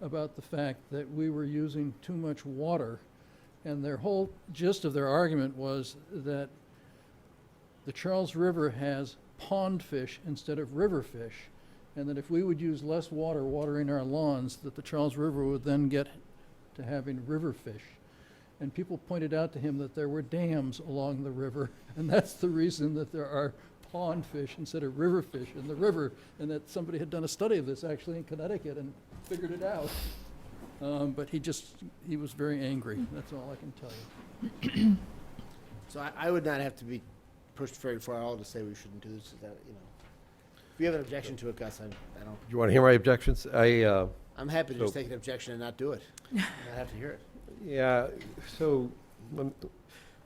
about the fact that we were using too much water, and their whole gist of their argument was that the Charles River has pond fish instead of river fish, and that if we would use less water watering our lawns, that the Charles River would then get to having river fish. And people pointed out to him that there were dams along the river, and that's the reason that there are pond fish instead of river fish in the river, and that somebody had done a study of this actually in Connecticut and figured it out. But he was very angry, that's all I can tell you. so I would not have to be pushed very far at all to say we shouldn't do this. Is that, if you have an objection to it, Gus, I don't. You want to hear my objections? I'm happy to just So- take an objection and not do it. And not have to hear it. Yeah, so,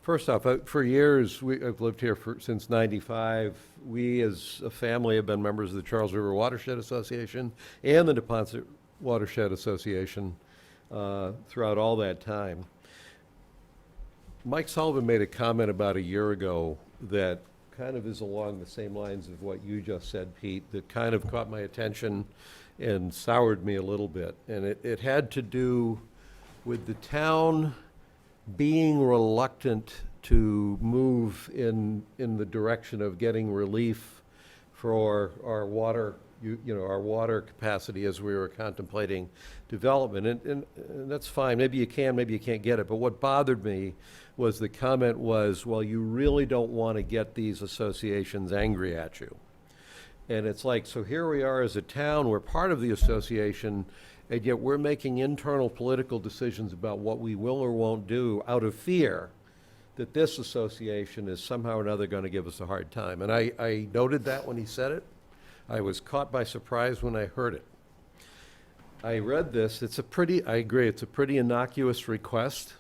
first off, for years, I've lived here since '95. We, as a family, have been members of the Charles River Watershed Association and the Neponset Watershed Association throughout all that time. Mike Sullivan made a comment about a year ago that kind of is along the same lines of what you just said, Pete, that kind of caught my attention and soured me a little bit. And it had to do with the town being reluctant to move in the direction of getting relief for our water, our water capacity as we were contemplating development. And that's fine. Maybe you can, maybe you can't get it. But what bothered me was the comment was, well, you really don't want to get these associations angry at you. And it's like, so here we are as a town, we're part of the association, and yet we're making internal political decisions about what we will or won't do out of fear that this association is somehow or another going to give us a hard time. And I noted that when he said it, I was caught by surprise when I heard it. I read this, I agree, it's a pretty innocuous request.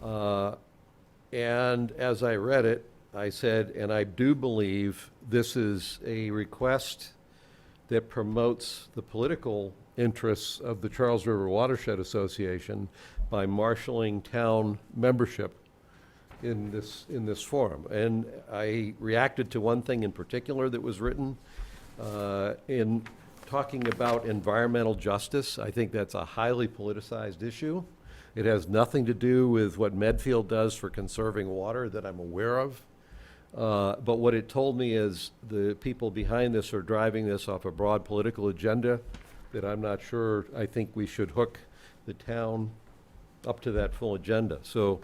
And as I read it, I said, and I do believe this is a request that promotes the political interests of the Charles River Watershed Association by marshaling town membership in this forum. And I reacted to one thing in particular that was written in talking about environmental justice. I think that's a highly politicized issue. It has nothing to do with what Medfield does for conserving water that I'm aware of. But what it told me is the people behind this are driving this off a broad political agenda that I'm not sure, I think we should hook the town up to that full agenda. So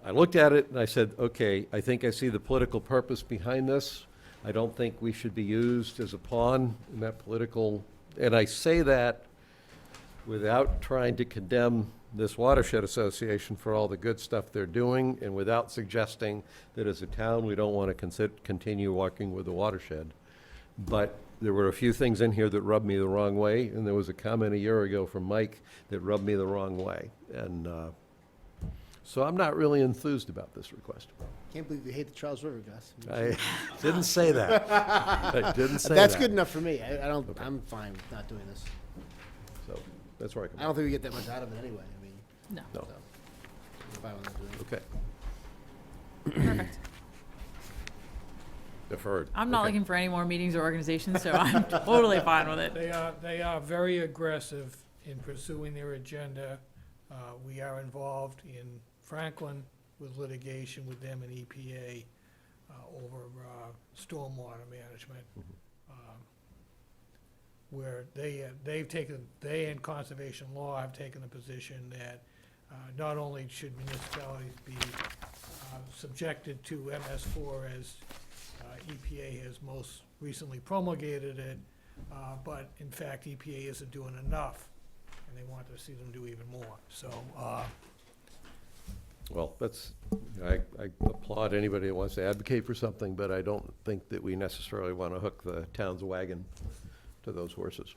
I looked at it and I said, okay, I think I see the political purpose behind this. I don't think we should be used as a pawn in that political, and I say that without trying to condemn this watershed association for all the good stuff they're doing, and without suggesting that as a town, we don't want to continue working with the watershed. But there were a few things in here that rubbed me the wrong way, and there was a comment a year ago from Mike that rubbed me the wrong way. And so I'm not really enthused about this request. Can't believe you hate the Charles River, Gus. I didn't say that. I didn't say that. That's good enough for me. I don't, I'm fine with not doing this. So that's where I come I don't think we get that much out of it anyway. I mean, No. No. so, I'm fine with not doing it. Okay. Perfect. Deferred. I'm not Okay. looking for any more meetings or organizations, so I'm totally fine with it. They are very aggressive in pursuing their agenda. We are involved in Franklin with litigation with them and EPA over stormwater management, where they in conservation law have taken the position that not only should municipalities be subjected to MS4 as EPA has most recently promulgated it, but in fact EPA isn't doing enough, and they want to see them do even more. So, Well, I applaud anybody that wants to advocate for something, but I don't think that we necessarily want to hook the town's wagon to those horses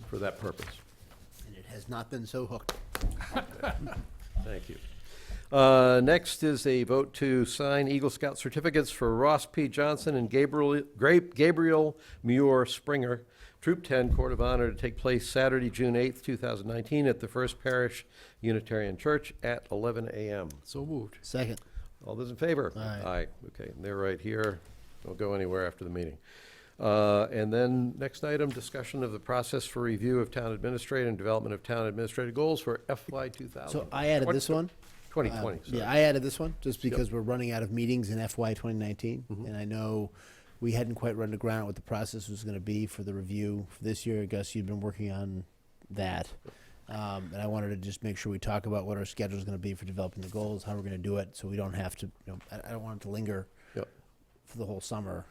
for that purpose. And it has not been so hooked. Thank you. Next is a vote to sign Eagle Scout certificates for Ross P. Johnson and Gabriel Muir Springer, Troop 10, Court of Honor, to take place Saturday, June 8th, 2019, at the First Parish Unitarian Church at 11 a.m. So moved. Second. All those in favor? Aye. Okay, and they're right here. Don't go anywhere after the meeting. And then, next item, discussion of the process for review of town administrator and development of town administrative goals for FY 2000. So I added this one. 2020, sorry. Yeah, I added this one just because we're running out of meetings in FY 2019. And I know we hadn't quite run to ground what the process was going to be for the review for this year. Gus, you'd been working on that. And I wanted to just make sure we talk about what our schedule is going to be for developing the goals, how we're going to do it, so we don't have to, I don't want it to linger Yep. for the whole summer.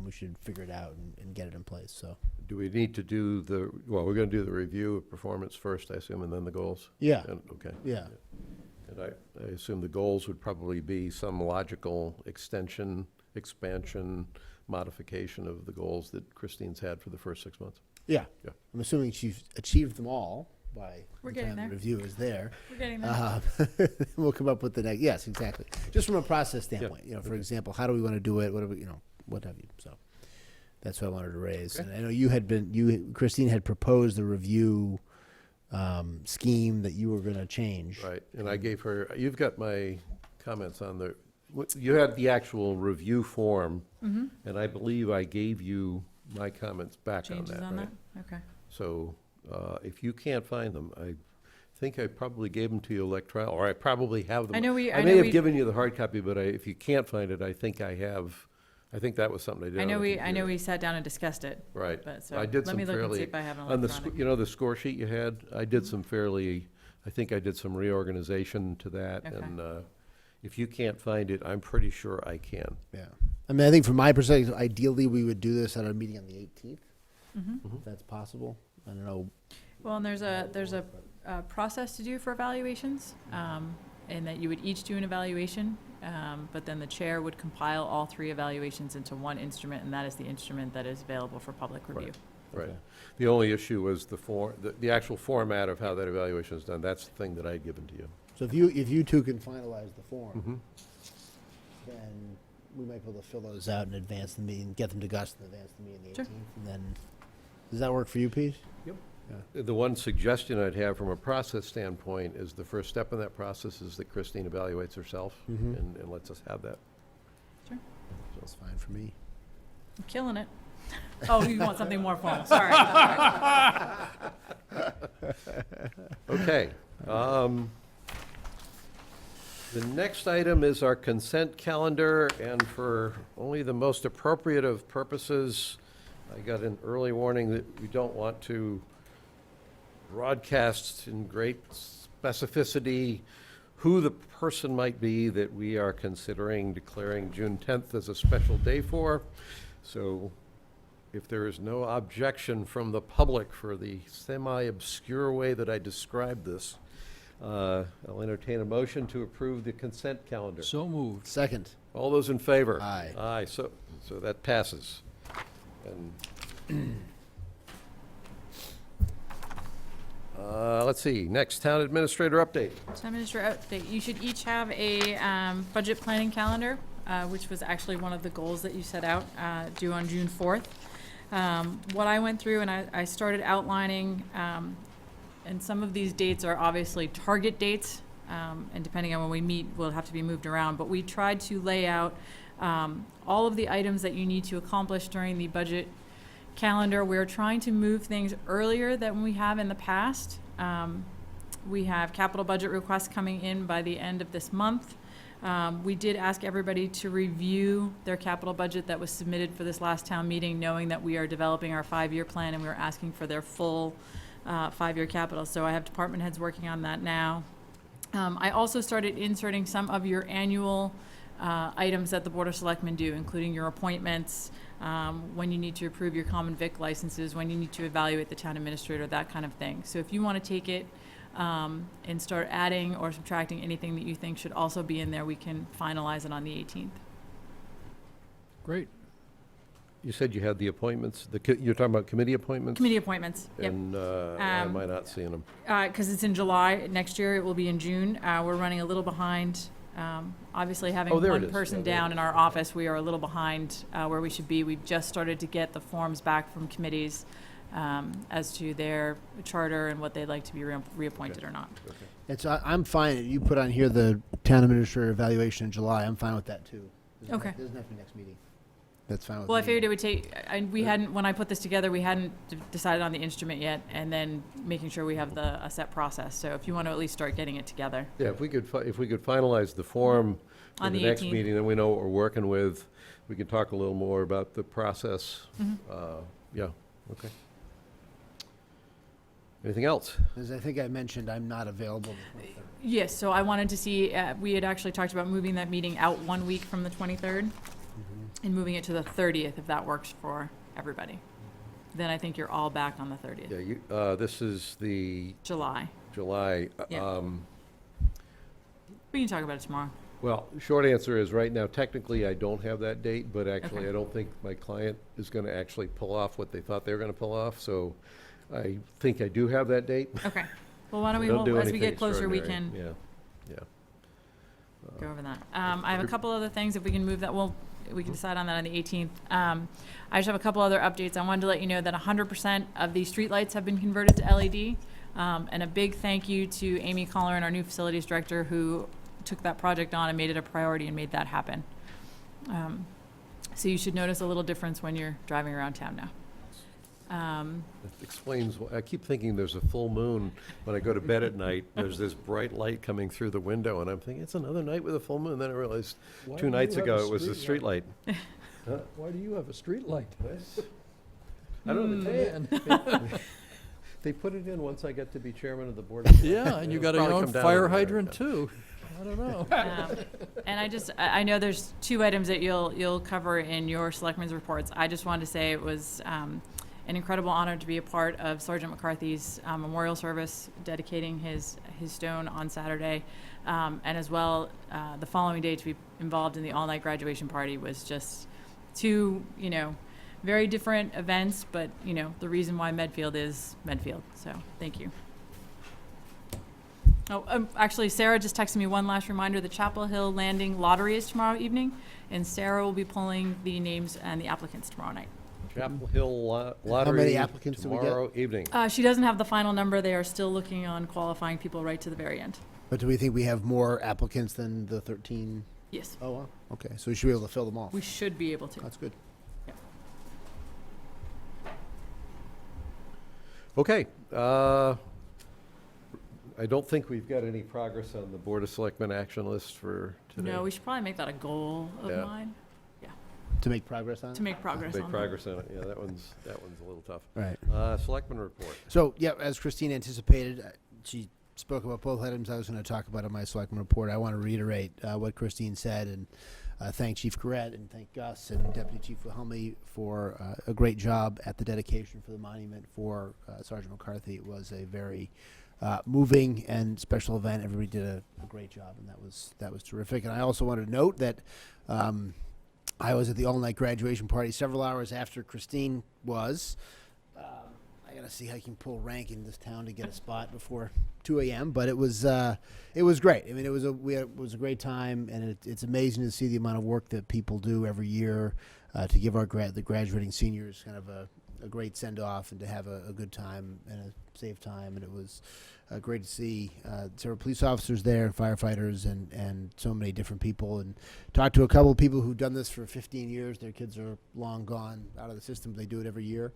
We should figure it out and get it in place, so. Do we need to do we're going to do the review of performance first, I assume, and then the goals? Yeah. Okay. Yeah. And I assume the goals would probably be some logical extension, expansion, modification of the goals that Christine's had for the first 6 months. Yeah. Yeah. I'm assuming she's achieved them all by We're the getting time there. the review is there. We're getting there. We'll come up with the next, yes, exactly. Just from a process standpoint, for Okay. example, how do we want to do it? What do we, what have you? So that's what I wanted to raise. Okay. And I know Christine had proposed the review scheme that you were going to change. Right, and I gave her, you've got my comments on you had the actual review form, and I believe I gave you my comments back on Changes that, on right? that? Okay. So if you can't find them, I think I probably gave them to you electronically, or I probably have them. I know we- I I may know have we- given you the hard copy, but if you can't find it, I think I have. I think that was something I did I on know the we computer. sat down and discussed it. Right. But so I did let some me look and fairly see if I have an on the electronic. the score sheet you had. I did some fairly. I think I did some reorganization to that, Okay. and if you can't find it, I'm pretty sure I can. Yeah. I mean, I think from my perspective, ideally, we would do this at our meeting on the 18th, if that's possible. I don't know. Well, and there's a process to do for evaluations. and that you would each do an evaluation, but then the chair would compile all 3 evaluations into one instrument, and that is the instrument that is available for public review. Right. The only issue was the actual format of how that evaluation is done. That's the thing that I had given to you. So if you two can finalize the form, Mhm. then we might be able to fill those out in advance of the meeting, get them to Gus in advance of the meeting the Sure. 18th, and then, does that work for you, Pete? The one suggestion I'd have from a process standpoint is the first step in that process is that Christine evaluates herself Mhm. and lets us have that. That's fine for me. I'm killing it. Oh, you want something more formal, sorry. Okay. The next item is our consent calendar, and for only the most appropriate of purposes, I got an early warning that we don't want to broadcast in great specificity who the person might be that we are considering declaring June 10th as a special day for. So if there is no objection from the public for the semi-obscure way that I described this, I'll entertain a motion to approve the consent calendar. So moved. Second. All those in favor? Aye. Aye, so that passes. And let's see, next, town administrator update. Town Administrator update, you should each have a budget planning calendar, which was actually one of the goals that you set out, due on June 4th. What I went through and I started outlining, and some of these dates are obviously target dates, and depending on when we meet, will have to be moved around, but we tried to lay out all of the items that you need to accomplish during the budget calendar. We're trying to move things earlier than we have in the past. We have capital budget requests coming in by the end of this month. We did ask everybody to review their capital budget that was submitted for this last town meeting, knowing that we are developing our 5-year plan and we're asking for their full 5-year capital. So I have department heads working on that now. I also started inserting some of your annual items that the Board of Selectmen do, including your appointments, when you need to approve your common vic licenses, when you need to evaluate the town administrator, that kind of thing. So if you want to take it and start adding or subtracting anything that you think should also be in there, we can finalize it on the 18th. Great. You said you had the appointments, you're talking about committee appointments? Committee appointments, yep. And why am I not seeing them? Because it's in July. Next year, it will be in June. We're running a little behind. Obviously, having there it one is. person Yeah, there down it in our office, we are a little behind where we should be. We've just started to get the forms back from committees as to their charter and what they'd like to be reappointed or not. It's, I'm fine. You put on here the town administrator evaluation in July. I'm fine with that, too. Okay. Doesn't have to be next meeting. That's fine with me. Well, I figured it would take, we hadn't, when I put this together, we hadn't decided on the instrument yet, and then making sure we have a set process. So if you want to at least start getting it together. Yeah, if we could finalize the form for On the the next 18th. meeting, then we know what we're working with. We can talk a little more about the process. Yeah, okay. Anything else? As I think I mentioned, I'm not available the 23rd. Yes, so I wanted to see, we had actually talked about moving that meeting out 1 week from the 23rd and moving it to the 30th, if that works for everybody. Then I think you're all back on the 30th. Yeah, this is the July. July. Yeah. We can talk about it tomorrow. Well, short answer is, right now, technically, I don't have that date, but actually, Okay. I don't think my client is going to actually pull off what they thought they were going to pull off, so I think I do have that date. Okay. Well, why don't we, Don't do as we anything get closer, we extraordinary. can Yeah. go over that. I have a couple other things, if we can move that, we can decide on that on the 18th. I just have a couple other updates. I wanted to let you know that 100% of the streetlights have been converted to LED. And a big thank you to Amy Colleran, our new facilities director, who took that project on and made it a priority and made that happen. So you should notice a little difference when you're driving around town now. That explains, I keep thinking there's a full moon when I go to bed at night. There's this bright light coming through the window, and I'm thinking, it's another night with a full moon. Then I realized Why 2 do nights you have ago a it was the street street light. Why do you have a street light? I don't know. Man. They put it in once I get to be chairman of the board. Yeah, and you got It'll your probably own come down fire in there. hydrant, too. I don't know. And I know there's 2 items that you'll cover in your selectmen's reports. I just wanted to say it was an incredible honor to be a part of Sergeant McCarthy's memorial service, dedicating his stone on Saturday, and as well the following day to be involved in the all-night graduation party was just two, very different events, but the reason why Medfield is Medfield. So thank you. Oh, actually, Sarah just texted me one last reminder. The Chapel Hill Landing lottery is tomorrow evening, and Sarah will be pulling the names and the applicants tomorrow night. Chapel Hill Lottery. How many applicants do we get? Tomorrow evening. She doesn't have the final number. They are still looking on qualifying people right to the very end. But do we think we have more applicants than the 13? Yes, Oh, wow. Okay, so we should be able to fill them all. we should be able to. That's good. Okay. I don't think we've got any progress on the Board of Selectmen action list for today. No, we should probably make that a goal of Yeah. mine. To make progress on it? To make progress Big on progress on it. Yeah, that one's a little tough. Right. Selectmen report. So, yeah, as Christine anticipated, she spoke about both items I was going to talk about in my selectman report. I want to reiterate what Christine said and thank Chief Corrette and thank Gus and Deputy Chief Wilhelmy for a great job at the dedication for the monument for Sergeant McCarthy. It was a very moving and special event. Everybody did a great job, and that was terrific. And I also wanted to note that I was at the all-night graduation party several hours after Christine was. I gotta see how you can pull rank in this town to get a spot before 2 a.m. But it was great. I mean, it was a great time, and it's amazing to see the amount of work that people do every year to give the graduating seniors kind of a great send-off and to have a good time and a safe time. And it was great to see several police officers there and firefighters and so many different people, and talked to a couple of people who've done this for 15 years. Their kids are long gone out of the system. They do it every year,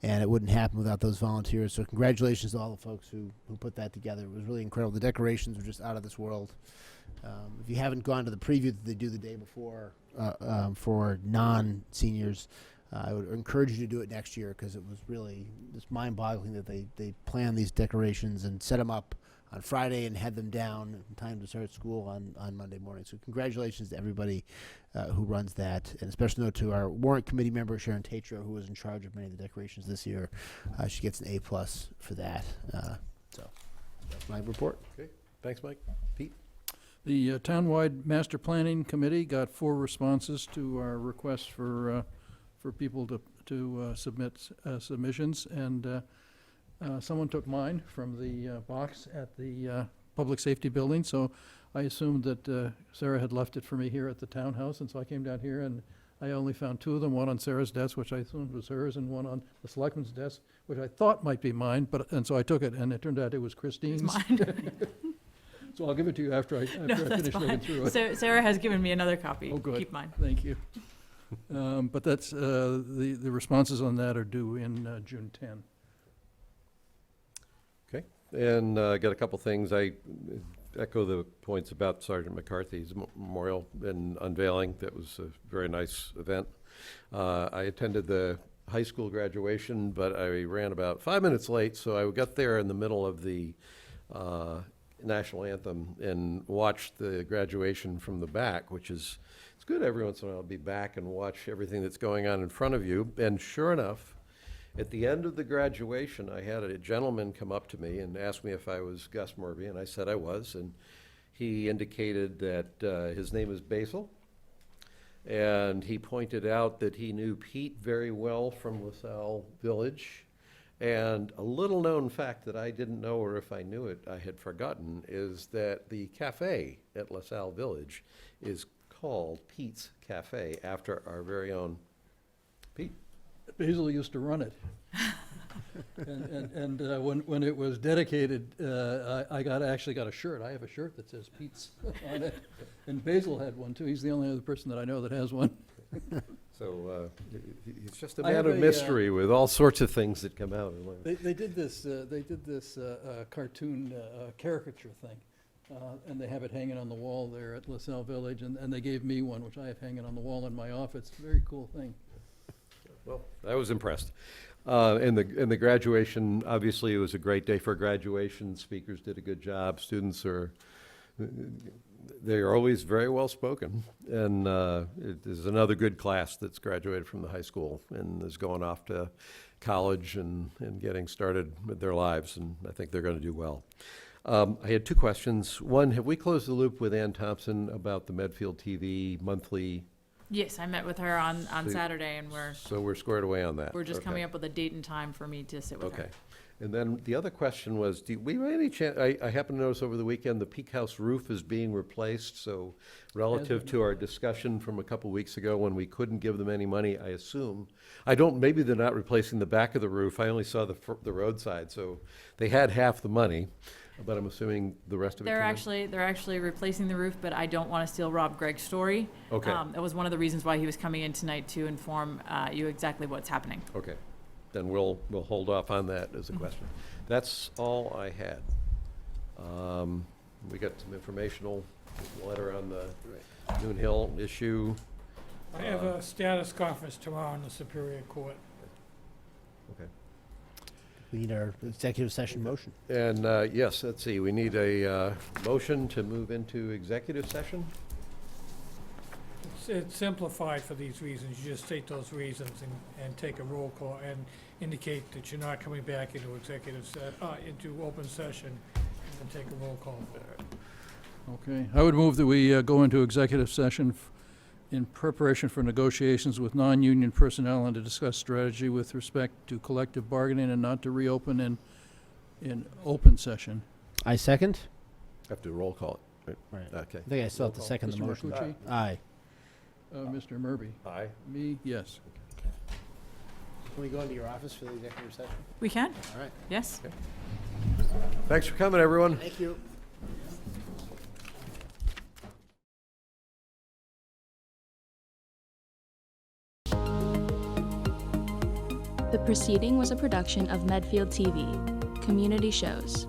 and it wouldn't happen without those volunteers. So congratulations to all the folks who put that together. It was really incredible. The decorations were just out of this world. If you haven't gone to the preview that they do the day before for non-seniors, I would encourage you to do it next year, because it was really just mind-boggling that they plan these decorations and set them up on Friday and head them down in time to start school on Monday morning. So congratulations to everybody who runs that, and especially note to our warrant committee member, Sharon Tatro, who was in charge of many of the decorations this year. She gets an A+ for that. So that's my report. Okay. Thanks, Mike. Pete? The Townwide Master Planning Committee got 4 responses to our request for people to submit submissions, and someone took mine from the box at the Public Safety Building, so I assumed that Sarah had left it for me here at the townhouse, and so I came down here, and I only found 2 of them, one on Sarah's desk, which I assumed was hers, and one on the selectman's desk, which I thought might be mine, and so I took it, and it turned out it was Christine's. Mine. So I'll give it to you after I That's finish looking fine. through it. So Sarah has given me another copy. Oh, good. Keep mine. Thank you. But that's, the responses on that are due in June 10. Okay. And got a couple things. I echo the points about Sergeant McCarthy's memorial and unveiling. That was a very nice event. I attended the high school graduation, but I ran about 5 minutes late, so I got there in the middle of the national anthem and watched the graduation from the back, which is, it's good every once in a while to be back and watch everything that's going on in front of you. And sure enough, at the end of the graduation, I had a gentleman come up to me and ask me if I was Gus Murphy, and I said I was, and he indicated that his name is Basil, and he pointed out that he knew Pete very well from LaSalle Village. And a little known fact that I didn't know, or if I knew it, I had forgotten, is that the cafe at LaSalle Village is called Pete's Cafe, after our very own Pete. Basil used to run it. And when it was dedicated, I actually got a shirt. I have a shirt that says Pete's on it. And Basil had one too. He's the only other person that I know that has one. So he's just a I have man of a, mystery with all sorts of things that come out. They did this cartoon caricature thing. And they have it hanging on the wall there at LaSalle Village, and they gave me one, which I have hanging on the wall in my office. Very cool thing. Well, I was impressed. And the graduation, obviously, it was a great day for graduation. Speakers did a good job. Students they are always very well spoken. And it is another good class that's graduated from the high school and is going off to college and getting started with their lives, and I think they're going to do well. I had two questions. One, have we closed the loop with Ann Thompson about the Medfield TV monthly? Yes, I met with her on So- Saturday, and So we're squared away on that? we're just Okay. coming up with a date and time for me to sit with her. Okay. And then the other question was, do we by any chance, I happened to notice over the weekend, the Peak House roof is being replaced, so relative to our discussion from a couple weeks ago when we couldn't give them any money, I assume, maybe they're not replacing the back of the roof, I only saw the roadside, so they had half the money, but I'm assuming the rest of it They're can? actually replacing the roof, but I don't want to steal Rob Gregg's story. Okay. That was one of the reasons why he was coming in tonight, to inform you exactly what's happening. Okay, then we'll hold off on that as a question. That's all I had. We got some informational letter on the Noon Hill issue. I have a status conference tomorrow in the Superior Court. Okay. We need our executive session motion. And, yes, let's see, we need a motion to move into executive session? It's simplified for these reasons. You just state those reasons and take a roll call and indicate that you're not coming back into into open session, and then take a roll call. Okay, I would move that we go into executive session in preparation for negotiations with non-union personnel and to discuss strategy with respect to collective bargaining and not to reopen in open session. I second. Have to roll call it, Right. right? Okay. I think I still have to Roll call. second the Mr. motion. Marcucci? Aye. Mr. Murby? Aye. Me, yes. Can we go into your office for the executive session? We can? All right. Yes? Thanks for coming, everyone. Thank you. The proceeding was a production of Medfield TV, Community Shows.